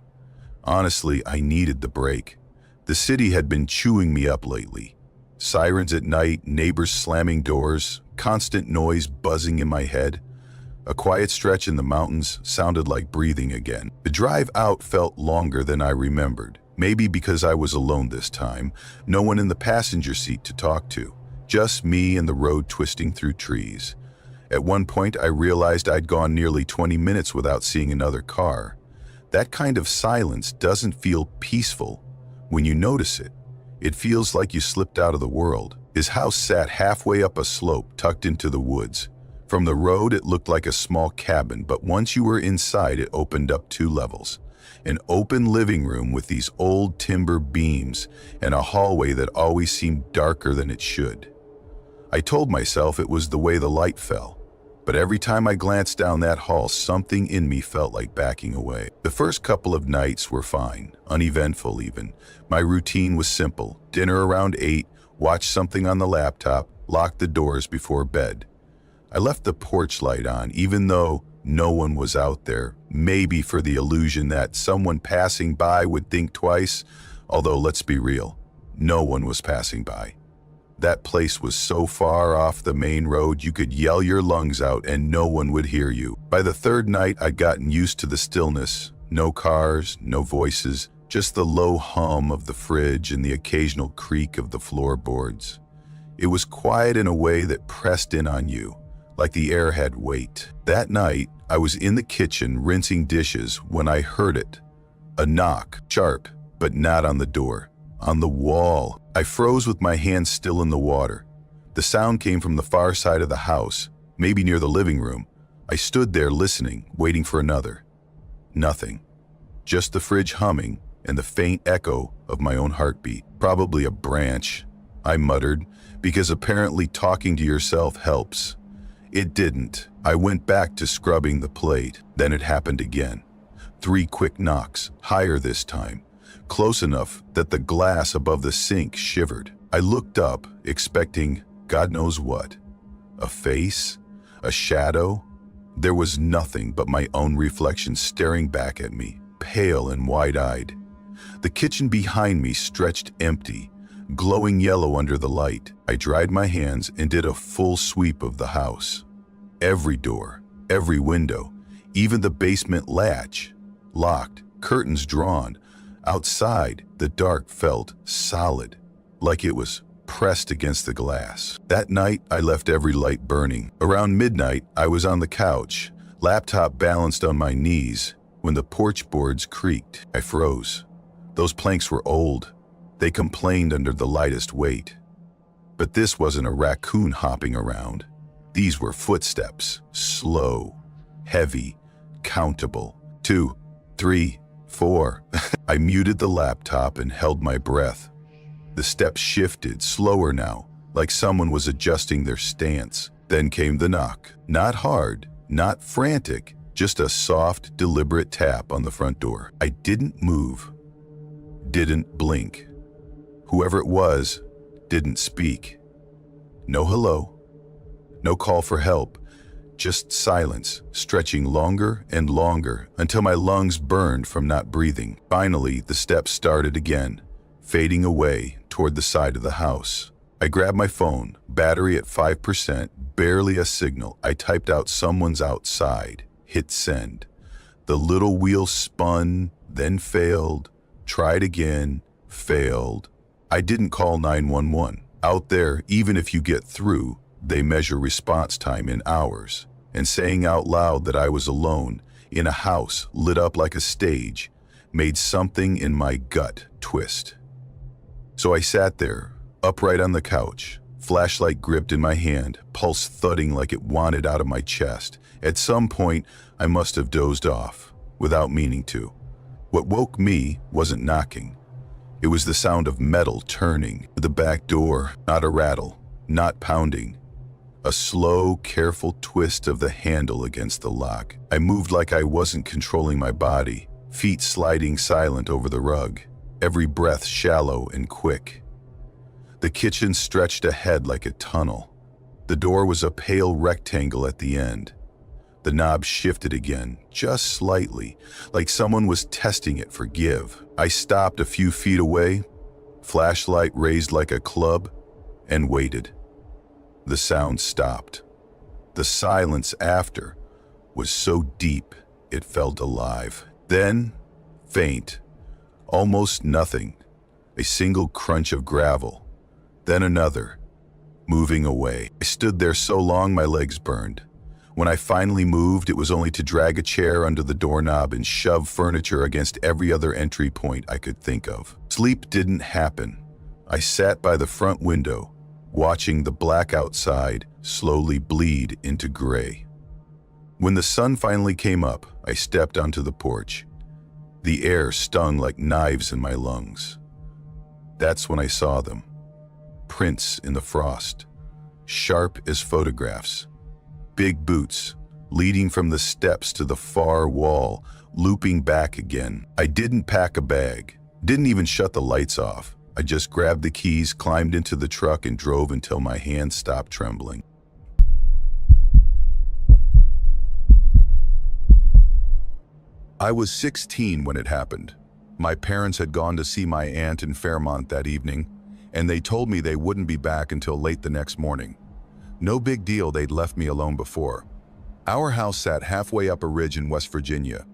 [SPEAKER 1] Honestly, I needed the break. The city had been chewing me up lately. Sirens at night, neighbors slamming doors, constant noise buzzing in my head. A quiet stretch in the mountains sounded like breathing again. The drive out felt longer than I remembered, maybe because I was alone this time, no one in the passenger seat to talk to, just me and the road twisting through trees. At one point, I realized I'd gone nearly 20 minutes without seeing another car. That kind of silence doesn't feel peaceful when you notice it. It feels like you slipped out of the world. His house sat halfway up a slope tucked into the woods. From the road, it looked like a small cabin, but once you were inside, it opened up 2 levels. An open living room with these old timber beams and a hallway that always seemed darker than it should. I told myself it was the way the light fell. But every time I glanced down that hall, something in me felt like backing away. The first couple of nights were fine, uneventful even. My routine was simple. Dinner around 8, watch something on the laptop, lock the doors before bed. I left the porch light on, even though no one was out there, maybe for the illusion that someone passing by would think twice, although let's be real, no one was passing by. That place was so far off the main road you could yell your lungs out and no one would hear you. By the 3rd night, I'd gotten used to the stillness. No cars, no voices, just the low hum of the fridge and the occasional creak of the floorboards. It was quiet in a way that pressed in on you, like the air had weight. That night, I was in the kitchen rinsing dishes when I heard it. A knock, sharp, but not on the door. On the wall. I froze with my hands still in the water. The sound came from the far side of the house, maybe near the living room. I stood there listening, waiting for another. Nothing. Just the fridge humming and the faint echo of my own heartbeat. Probably a branch, I muttered, because apparently talking to yourself helps. It didn't. I went back to scrubbing the plate. Then it happened again. 3 quick knocks, higher this time, close enough that the glass above the sink shivered. I looked up, expecting God knows what. A face? A shadow? There was nothing but my own reflection staring back at me, pale and wide-eyed. The kitchen behind me stretched empty, glowing yellow under the light. I dried my hands and did a full sweep of the house. Every door, every window, even the basement latch, locked, curtains drawn. Outside, the dark felt solid, like it was pressed against the glass. That night, I left every light burning. Around midnight, I was on the couch, laptop balanced on my knees, when the porch boards creaked. I froze. Those planks were old. They complained under the lightest weight. But this wasn't a raccoon hopping around. These were footsteps, slow, heavy, countable. 2, 3, 4. I muted the laptop and held my breath. The steps shifted, slower now, like someone was adjusting their stance. Then came the knock. Not hard, not frantic, just a soft, deliberate tap on the front door. I didn't move, didn't blink. Whoever it was didn't speak. No hello, no call for help, just silence, stretching longer and longer until my lungs burned from not breathing. Finally, the steps started again, fading away toward the side of the house. I grabbed my phone, battery at 5%, barely a signal. I typed out "someone's outside," hit send. The little wheel spun, then failed, tried again, failed. I didn't call 911. Out there, even if you get through, they measure response time in hours. And saying out loud that I was alone, in a house lit up like a stage, made something in my gut twist. So I sat there, upright on the couch, flashlight gripped in my hand, pulse thudding like it wanted out of my chest. At some point, I must have dozed off, without meaning to. What woke me wasn't knocking. It was the sound of metal turning, the back door, not a rattle, not pounding. A slow, careful twist of the handle against the lock. I moved like I wasn't controlling my body, feet sliding silent over the rug, every breath shallow and quick. The kitchen stretched ahead like a tunnel. The door was a pale rectangle at the end. The knob shifted again, just slightly, like someone was testing it for give. I stopped a few feet away, flashlight raised like a club, and waited. The sound stopped. The silence after was so deep it felt alive. Then, faint, almost nothing, a single crunch of gravel, then another, moving away. I stood there so long my legs burned. When I finally moved, it was only to drag a chair under the doorknob and shove furniture against every other entry point I could think of. Sleep didn't happen. I sat by the front window, watching the black outside slowly bleed into gray. When the sun finally came up, I stepped onto the porch. The air stung like knives in my lungs. That's when I saw them. Prints in the frost, sharp as photographs. Big boots, leading from the steps to the far wall, looping back again. I didn't pack a bag, didn't even shut the lights off. I just grabbed the keys, climbed into the truck, and drove until my hands stopped trembling. I was 16 when it happened. My parents had gone to see my aunt in Fairmont that evening, and they told me they wouldn't be back until late the next morning. No big deal, they'd left me alone before. Our house sat halfway up a ridge in West Virginia.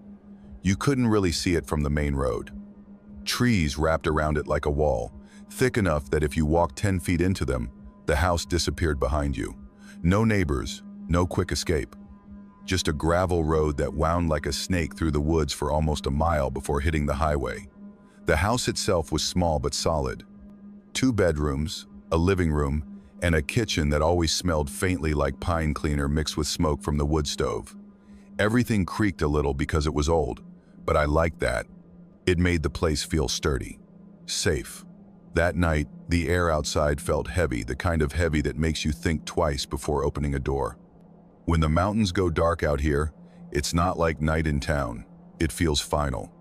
[SPEAKER 1] You couldn't really see it from the main road. Trees wrapped around it like a wall, thick enough that if you walked 10 feet into them, The house disappeared behind you. No neighbors, no quick escape. Just a gravel road that wound like a snake through the woods for almost a mile before hitting the highway. The house itself was small but solid. 2 bedrooms, a living room, and a kitchen that always smelled faintly like pine cleaner mixed with smoke from the wood stove. Everything creaked a little because it was old, but I liked that. It made the place feel sturdy, safe. That night, the air outside felt heavy, the kind of heavy that makes you think twice before opening a door. When the mountains go dark out here, it's not like night in town. It feels final.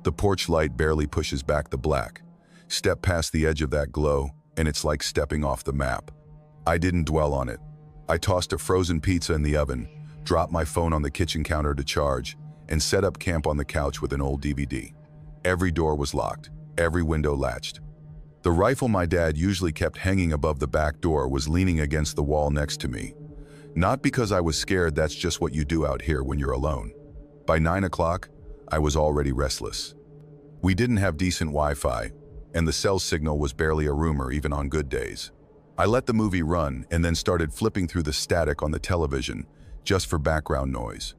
[SPEAKER 1] The porch light barely pushes back the black. Step past the edge of that glow, and it's like stepping off the map. I didn't dwell on it. I tossed a frozen pizza in the oven, dropped my phone on the kitchen counter to charge, and set up camp on the couch with an old DVD. Every door was locked, every window latched. The rifle my dad usually kept hanging above the back door was leaning against the wall next to me. Not because I was scared, that's just what you do out here when you're alone. By 9 o'clock, I was already restless. We didn't have decent Wi-Fi, and the cell signal was barely a rumor even on good days. I let the movie run and then started flipping through the static on the television just for background noise.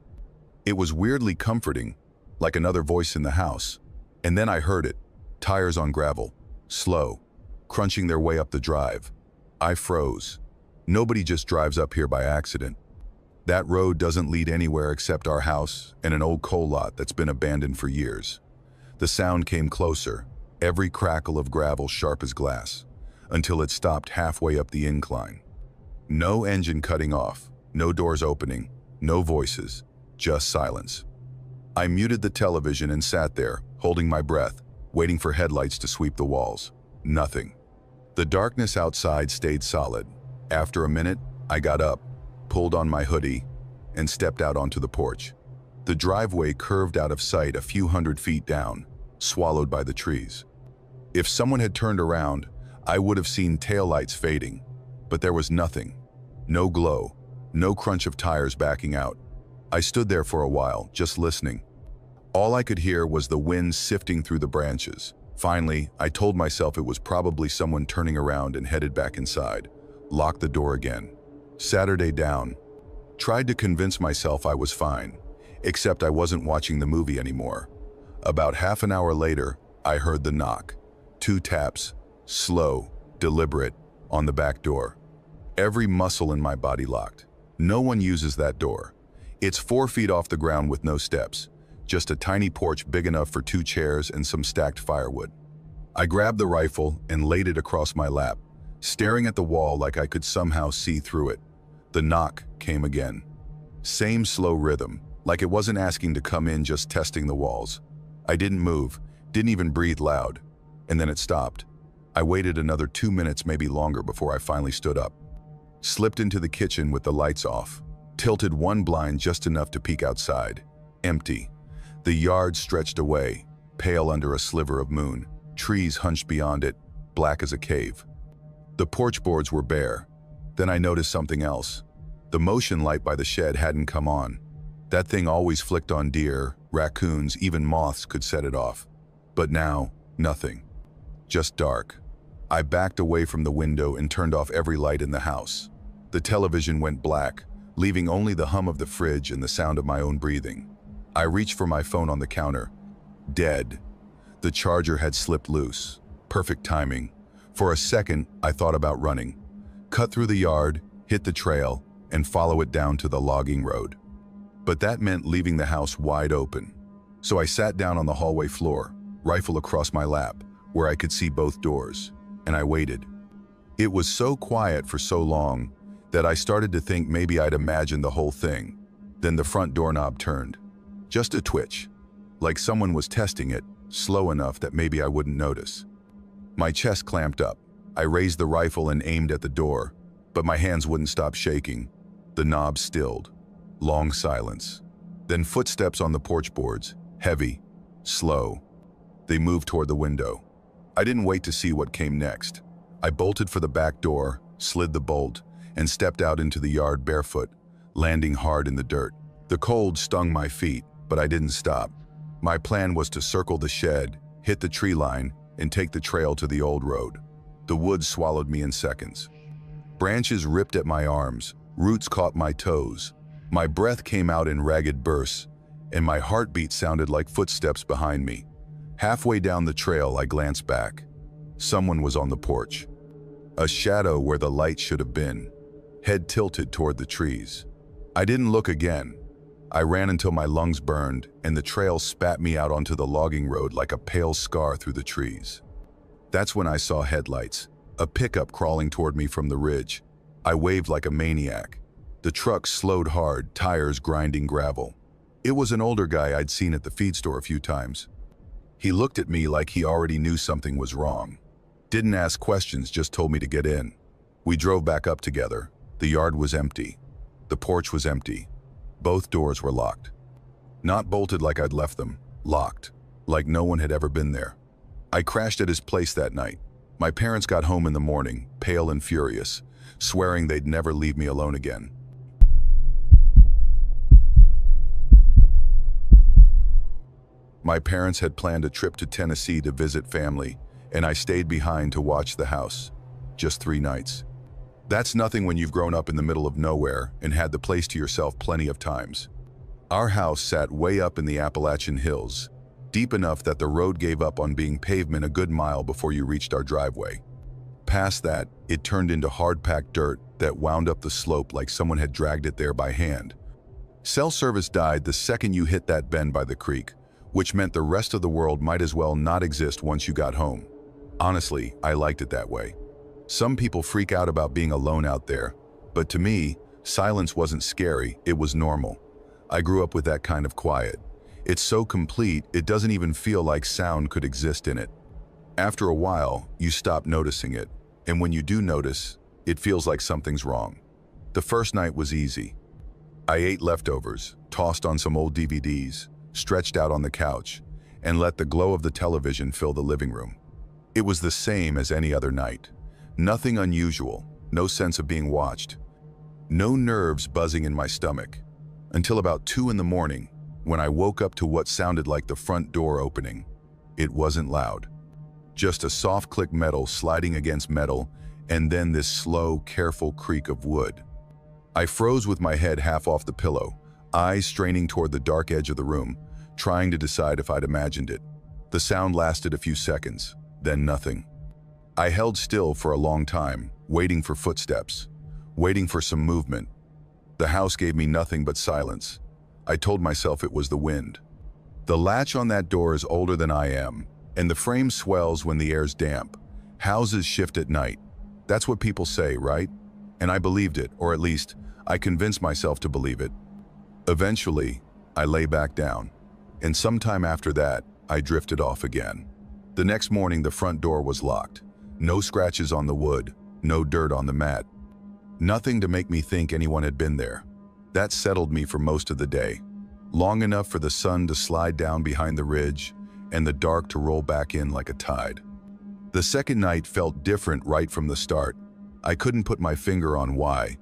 [SPEAKER 1] It was weirdly comforting, like another voice in the house. And then I heard it, tires on gravel, slow, crunching their way up the drive. I froze. Nobody just drives up here by accident. That road doesn't lead anywhere except our house and an old coal lot that's been abandoned for years. The sound came closer, every crackle of gravel sharp as glass, until it stopped halfway up the incline. No engine cutting off, no doors opening, no voices, just silence. I muted the television and sat there, holding my breath, waiting for headlights to sweep the walls. Nothing. The darkness outside stayed solid. After a minute, I got up, pulled on my hoodie, and stepped out onto the porch. The driveway curved out of sight a few hundred feet down, swallowed by the trees. If someone had turned around, I would have seen taillights fading, but there was nothing. No glow, no crunch of tires backing out. I stood there for a while, just listening. All I could hear was the wind sifting through the branches. Finally, I told myself it was probably someone turning around and headed back inside. Locked the door again. Saturday down. Tried to convince myself I was fine, except I wasn't watching the movie anymore. About half an hour later, I heard the knock. 2 taps, slow, deliberate, on the back door. Every muscle in my body locked. No one uses that door. It's 4 feet off the ground with no steps, just a tiny porch big enough for 2 chairs and some stacked firewood. I grabbed the rifle and laid it across my lap, staring at the wall like I could somehow see through it. The knock came again. Same slow rhythm, like it wasn't asking to come in, just testing the walls. I didn't move, didn't even breathe loud, and then it stopped. I waited another 2 minutes, maybe longer, before I finally stood up. Slipped into the kitchen with the lights off, tilted one blind just enough to peek outside. Empty. The yard stretched away, pale under a sliver of moon. Trees hunched beyond it, black as a cave. The porch boards were bare. Then I noticed something else. The motion light by the shed hadn't come on. That thing always flicked on deer, raccoons, even moths could set it off. But now, nothing. Just dark. I backed away from the window and turned off every light in the house. The television went black, leaving only the hum of the fridge and the sound of my own breathing. I reached for my phone on the counter. Dead. The charger had slipped loose. Perfect timing. For a second, I thought about running. Cut through the yard, hit the trail, and follow it down to the logging road. But that meant leaving the house wide open. So I sat down on the hallway floor, rifle across my lap, where I could see both doors, and I waited. It was so quiet for so long that I started to think maybe I'd imagined the whole thing. Then the front doorknob turned. Just a twitch, like someone was testing it, slow enough that maybe I wouldn't notice. My chest clamped up. I raised the rifle and aimed at the door, but my hands wouldn't stop shaking. The knob stilled. Long silence. Then footsteps on the porch boards, heavy, slow. They moved toward the window. I didn't wait to see what came next. I bolted for the back door, slid the bolt, and stepped out into the yard barefoot, landing hard in the dirt. The cold stung my feet, but I didn't stop. My plan was to circle the shed, hit the tree line, and take the trail to the old road. The woods swallowed me in seconds. Branches ripped at my arms, roots caught my toes. My breath came out in ragged bursts, and my heartbeat sounded like footsteps behind me. Halfway down the trail, I glanced back. Someone was on the porch. A shadow where the light should have been, head tilted toward the trees. I didn't look again. I ran until my lungs burned, and the trail spat me out onto the logging road like a pale scar through the trees. That's when I saw headlights, a pickup crawling toward me from the ridge. I waved like a maniac. The truck slowed hard, tires grinding gravel. It was an older guy I'd seen at the feed store a few times. He looked at me like he already knew something was wrong. Didn't ask questions, just told me to get in. We drove back up together. The yard was empty. The porch was empty. Both doors were locked. Not bolted like I'd left them, locked, like no one had ever been there. I crashed at his place that night. My parents got home in the morning, pale and furious, swearing they'd never leave me alone again. My parents had planned a trip to Tennessee to visit family, and I stayed behind to watch the house. Just 3 nights. That's nothing when you've grown up in the middle of nowhere and had the place to yourself plenty of times. Our house sat way up in the Appalachian hills, deep enough that the road gave up on being pavement a good mile before you reached our driveway. Past that, it turned into hard-packed dirt that wound up the slope like someone had dragged it there by hand. Cell service died the second you hit that bend by the creek, which meant the rest of the world might as well not exist once you got home. Honestly, I liked it that way. Some people freak out about being alone out there, but to me, silence wasn't scary, it was normal. I grew up with that kind of quiet. It's so complete, it doesn't even feel like sound could exist in it. After a while, you stop noticing it, and when you do notice, it feels like something's wrong. The first night was easy. I ate leftovers, tossed on some old DVDs, stretched out on the couch, and let the glow of the television fill the living room. It was the same as any other night. Nothing unusual, no sense of being watched. No nerves buzzing in my stomach. Until about 2 in the morning, when I woke up to what sounded like the front door opening. It wasn't loud. Just a soft click metal sliding against metal, and then this slow, careful creak of wood. I froze with my head half off the pillow, eyes straining toward the dark edge of the room, trying to decide if I'd imagined it. The sound lasted a few seconds, then nothing. I held still for a long time, waiting for footsteps, waiting for some movement. The house gave me nothing but silence. I told myself it was the wind. The latch on that door is older than I am, and the frame swells when the air's damp. Houses shift at night. That's what people say, right? And I believed it, or at least, I convinced myself to believe it. Eventually, I lay back down, and sometime after that, I drifted off again. The next morning, the front door was locked. No scratches on the wood, no dirt on the mat. Nothing to make me think anyone had been there. That settled me for most of the day. Long enough for the sun to slide down behind the ridge and the dark to roll back in like a tide. The second night felt different right from the start. I couldn't put my finger on why.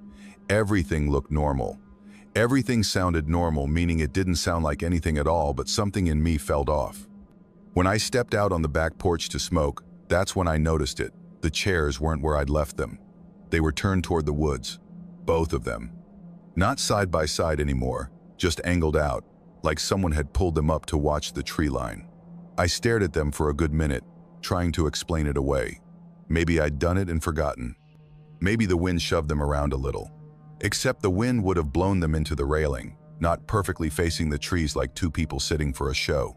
[SPEAKER 1] Everything looked normal. Everything sounded normal, meaning it didn't sound like anything at all, but something in me felt off. When I stepped out on the back porch to smoke, that's when I noticed it. The chairs weren't where I'd left them. They were turned toward the woods. Both of them. Not side by side anymore, just angled out, like someone had pulled them up to watch the tree line. I stared at them for a good minute, trying to explain it away. Maybe I'd done it and forgotten. Maybe the wind shoved them around a little. Except the wind would have blown them into the railing, not perfectly facing the trees like 2 people sitting for a show.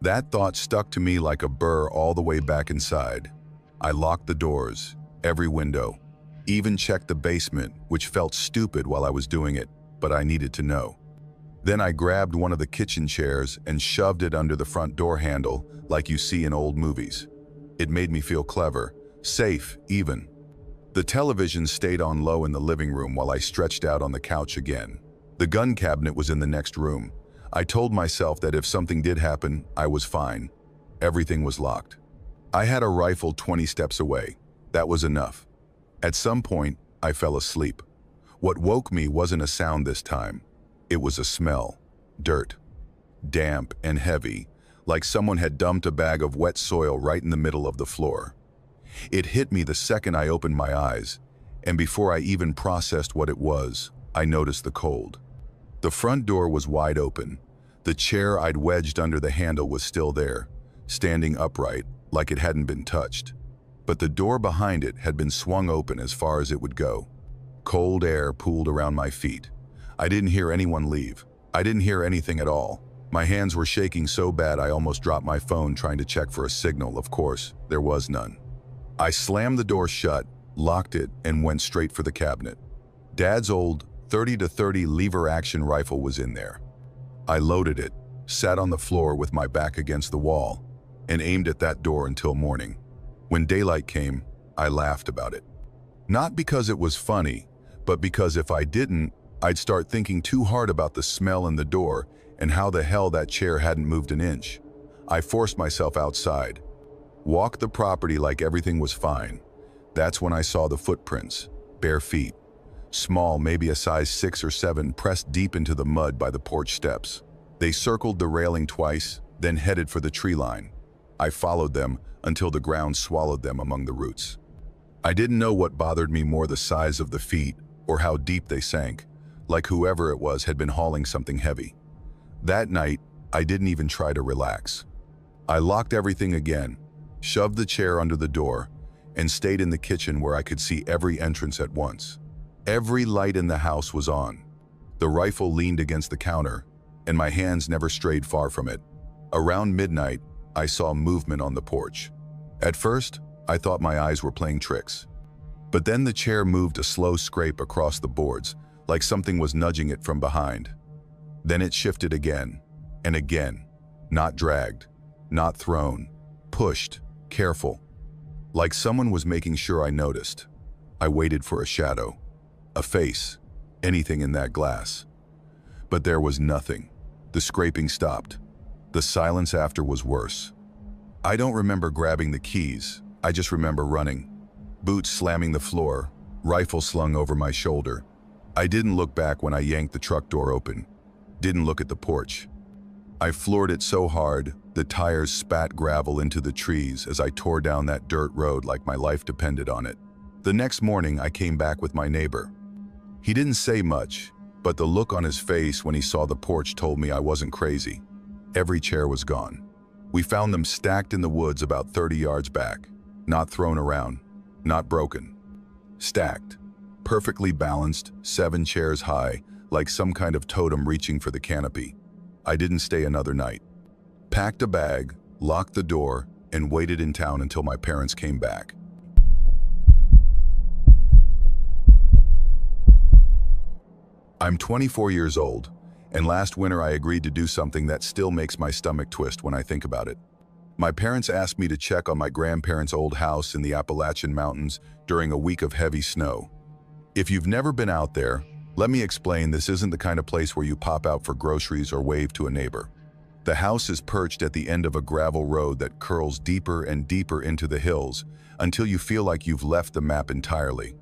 [SPEAKER 1] That thought stuck to me like a burr all the way back inside. I locked the doors, every window, even checked the basement, which felt stupid while I was doing it, but I needed to know. Then I grabbed one of the kitchen chairs and shoved it under the front door handle like you see in old movies. It made me feel clever, safe even. The television stayed on low in the living room while I stretched out on the couch again. The gun cabinet was in the next room. I told myself that if something did happen, I was fine. Everything was locked. I had a rifle 20 steps away. That was enough. At some point, I fell asleep. What woke me wasn't a sound this time. It was a smell. Dirt. Damp and heavy, like someone had dumped a bag of wet soil right in the middle of the floor. It hit me the second I opened my eyes, And before I even processed what it was, I noticed the cold. The front door was wide open. The chair I'd wedged under the handle was still there, standing upright, like it hadn't been touched. But the door behind it had been swung open as far as it would go. Cold air pooled around my feet. I didn't hear anyone leave. I didn't hear anything at all. My hands were shaking so bad I almost dropped my phone trying to check for a signal. Of course, there was none. I slammed the door shut, locked it, and went straight for the cabinet. Dad's old .30-30 lever-action rifle was in there. I loaded it, sat on the floor with my back against the wall, and aimed at that door until morning. When daylight came, I laughed about it. Not because it was funny, but because if I didn't, I'd start thinking too hard about the smell in the door and how the hell that chair hadn't moved an inch. I forced myself outside, walked the property like everything was fine. That's when I saw the footprints, bare feet, small, maybe a size 6 or 7, pressed deep into the mud by the porch steps. They circled the railing twice, then headed for the tree line. I followed them until the ground swallowed them among the roots. I didn't know what bothered me more, the size of the feet or how deep they sank, like whoever it was had been hauling something heavy. That night, I didn't even try to relax. I locked everything again, shoved the chair under the door, and stayed in the kitchen where I could see every entrance at once. Every light in the house was on. The rifle leaned against the counter, and my hands never strayed far from it. Around midnight, I saw movement on the porch. At first, I thought my eyes were playing tricks. But then the chair moved a slow scrape across the boards, like something was nudging it from behind. Then it shifted again, and again, not dragged, not thrown, pushed, careful. Like someone was making sure I noticed. I waited for a shadow, a face, anything in that glass. But there was nothing. The scraping stopped. The silence after was worse. I don't remember grabbing the keys. I just remember running. Boots slamming the floor, rifle slung over my shoulder. I didn't look back when I yanked the truck door open. Didn't look at the porch. I floored it so hard, the tires spat gravel into the trees as I tore down that dirt road like my life depended on it. The next morning, I came back with my neighbor. He didn't say much, but the look on his face when he saw the porch told me I wasn't crazy. Every chair was gone. We found them stacked in the woods about 30 yards back, not thrown around, not broken. Stacked, perfectly balanced, 7 chairs high, like some kind of totem reaching for the canopy. I didn't stay another night. Packed a bag, locked the door, and waited in town until my parents came back. I'm 24 years old, and last winter I agreed to do something that still makes my stomach twist when I think about it. My parents asked me to check on my grandparents' old house in the Appalachian Mountains during a week of heavy snow. If you've never been out there, let me explain, this isn't the kind of place where you pop out for groceries or wave to a neighbor. The house is perched at the end of a gravel road that curls deeper and deeper into the hills until you feel like you've left the map entirely.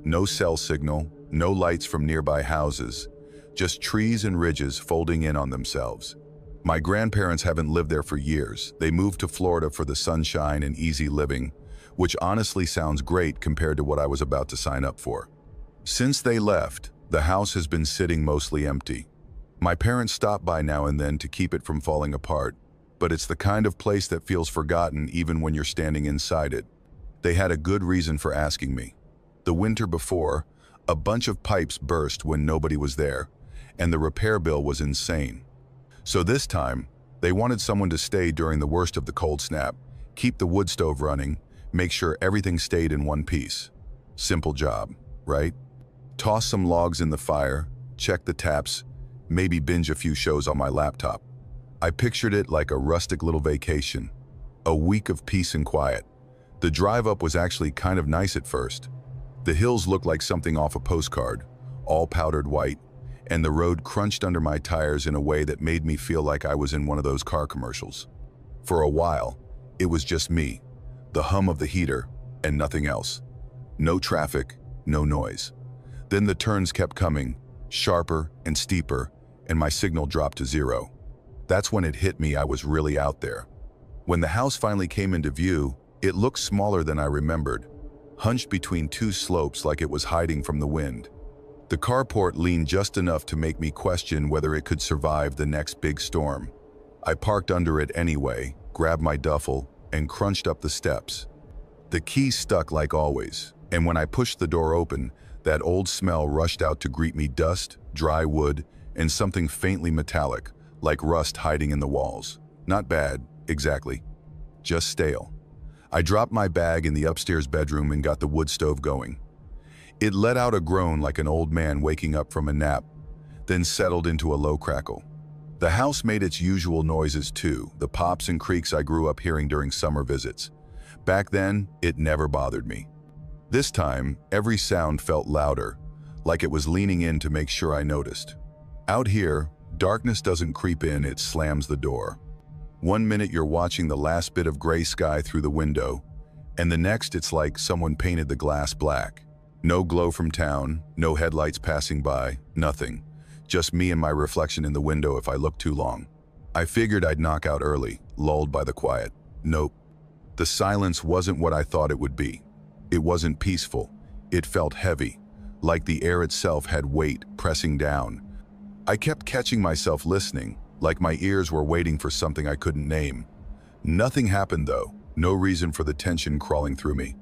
[SPEAKER 1] No cell signal, no lights from nearby houses, just trees and ridges folding in on themselves. My grandparents haven't lived there for years. They moved to Florida for the sunshine and easy living, which honestly sounds great compared to what I was about to sign up for. Since they left, the house has been sitting mostly empty. My parents stop by now and then to keep it from falling apart, but it's the kind of place that feels forgotten even when you're standing inside it. They had a good reason for asking me. The winter before, a bunch of pipes burst when nobody was there, and the repair bill was insane. So this time, they wanted someone to stay during the worst of the cold snap, keep the wood stove running, make sure everything stayed in one piece. Simple job, right? Toss some logs in the fire, check the taps, maybe binge a few shows on my laptop. I pictured it like a rustic little vacation, a week of peace and quiet. The drive up was actually kind of nice at first. The hills looked like something off a postcard, all powdered white, and the road crunched under my tires in a way that made me feel like I was in one of those car commercials. For a while, it was just me, the hum of the heater, and nothing else. No traffic, no noise. Then the turns kept coming, sharper and steeper, and my signal dropped to 0. That's when it hit me I was really out there. When the house finally came into view, it looked smaller than I remembered. hunched between two slopes like it was hiding from the wind. The carport leaned just enough to make me question whether it could survive the next big storm. I parked under it anyway, grabbed my duffel, and crunched up the steps. The key stuck like always, and when I pushed the door open, that old smell rushed out to greet me: dust, dry wood, and something faintly metallic, like rust hiding in the walls. Not bad, exactly. Just stale. I dropped my bag in the upstairs bedroom and got the wood stove going. It let out a groan like an old man waking up from a nap, then settled into a low crackle. The house made its usual noises too, the pops and creaks I grew up hearing during summer visits. Back then, it never bothered me. This time, every sound felt louder, like it was leaning in to make sure I noticed. Out here, darkness doesn't creep in, it slams the door. One minute you're watching the last bit of gray sky through the window, and the next it's like someone painted the glass black. No glow from town, no headlights passing by, nothing. Just me and my reflection in the window if I looked too long. I figured I'd knock out early, lulled by the quiet. Nope. The silence wasn't what I thought it would be. It wasn't peaceful. It felt heavy, like the air itself had weight pressing down. I kept catching myself listening, like my ears were waiting for something I couldn't name. Nothing happened though, no reason for the tension crawling through me.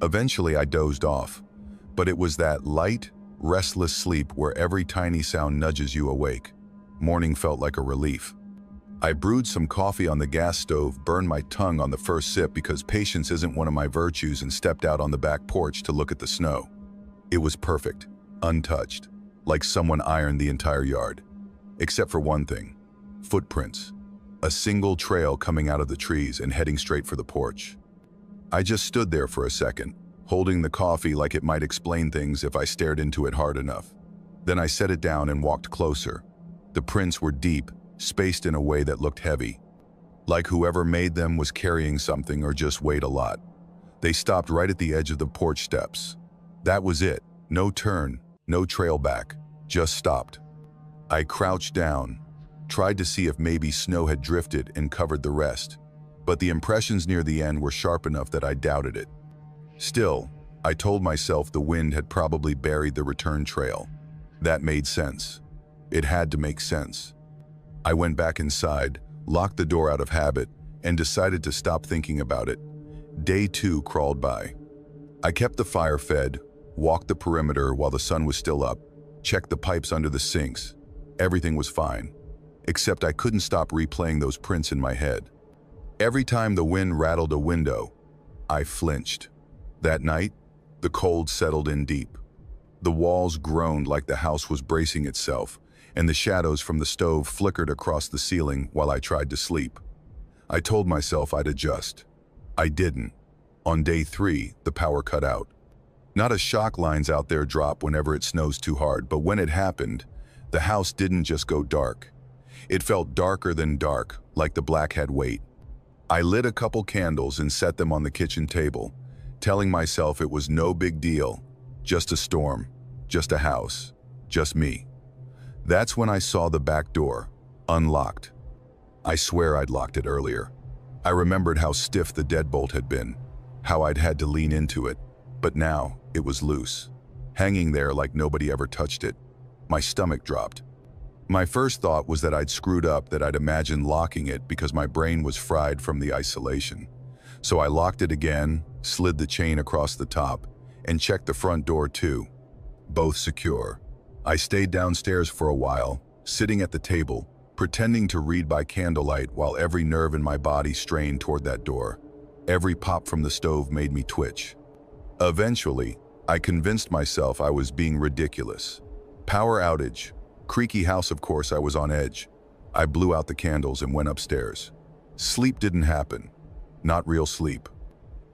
[SPEAKER 1] Eventually I dozed off, but it was that light, restless sleep where every tiny sound nudges you awake. Morning felt like a relief. I brewed some coffee on the gas stove, burned my tongue on the first sip because patience isn't one of my virtues, and stepped out on the back porch to look at the snow. It was perfect, untouched, like someone ironed the entire yard. Except for one thing: footprints. A single trail coming out of the trees and heading straight for the porch. I just stood there for a second, holding the coffee like it might explain things if I stared into it hard enough. Then I set it down and walked closer. The prints were deep, spaced in a way that looked heavy, like whoever made them was carrying something or just weighed a lot. They stopped right at the edge of the porch steps. That was it. No turn, no trail back, just stopped. I crouched down, tried to see if maybe snow had drifted and covered the rest, but the impressions near the end were sharp enough that I doubted it. Still, I told myself the wind had probably buried the return trail. That made sense. It had to make sense. I went back inside, locked the door out of habit, and decided to stop thinking about it. Day 2 crawled by. I kept the fire fed, walked the perimeter while the sun was still up, checked the pipes under the sinks. Everything was fine, except I couldn't stop replaying those prints in my head. Every time the wind rattled a window, I flinched. That night, the cold settled in deep. The walls groaned like the house was bracing itself, and the shadows from the stove flickered across the ceiling while I tried to sleep. I told myself I'd adjust. I didn't. On day 3, the power cut out. Not as shock lines out there drop whenever it snows too hard, but when it happened, the house didn't just go dark. It felt darker than dark, like the black had weight. I lit a couple candles and set them on the kitchen table, telling myself it was no big deal, just a storm, just a house, just me. That's when I saw the back door, unlocked. I swear I'd locked it earlier. I remembered how stiff the deadbolt had been, how I'd had to lean into it, but now it was loose, hanging there like nobody ever touched it. My stomach dropped. My first thought was that I'd screwed up, that I'd imagined locking it because my brain was fried from the isolation. So I locked it again, slid the chain across the top, and checked the front door too. Both secure. I stayed downstairs for a while, sitting at the table, pretending to read by candlelight while every nerve in my body strained toward that door. Every pop from the stove made me twitch. Eventually, I convinced myself I was being ridiculous. Power outage. Creaky house, of course. I was on edge. I blew out the candles and went upstairs. Sleep didn't happen. Not real sleep.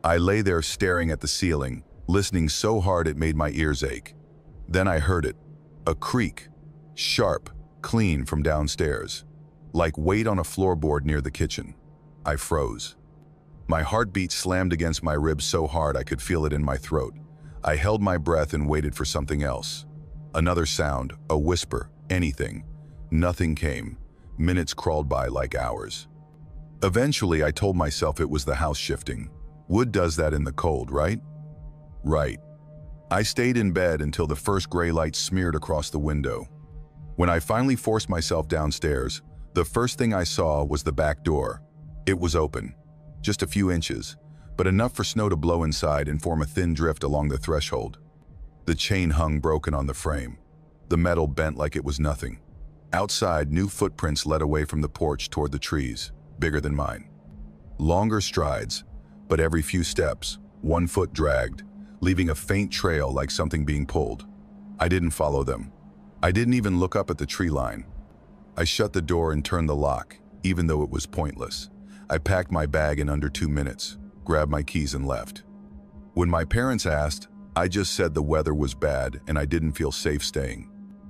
[SPEAKER 1] I lay there staring at the ceiling, listening so hard it made my ears ache. Then I heard it. A creak. Sharp, clean from downstairs. Like weight on a floorboard near the kitchen. I froze. My heartbeat slammed against my ribs so hard I could feel it in my throat. I held my breath and waited for something else. Another sound, a whisper, anything. Nothing came. Minutes crawled by like hours. Eventually, I told myself it was the house shifting. Wood does that in the cold, right? Right. I stayed in bed until the first gray light smeared across the window. When I finally forced myself downstairs, the first thing I saw was the back door. It was open, just a few inches, but enough for snow to blow inside and form a thin drift along the threshold. The chain hung broken on the frame. The metal bent like it was nothing. Outside, new footprints led away from the porch toward the trees, bigger than mine. Longer strides, but every few steps, one foot dragged, leaving a faint trail like something being pulled. I didn't follow them. I didn't even look up at the tree line. I shut the door and turned the lock, even though it was pointless. I packed my bag in under 2 minutes, grabbed my keys and left. When my parents asked, I just said the weather was bad and I didn't feel safe staying.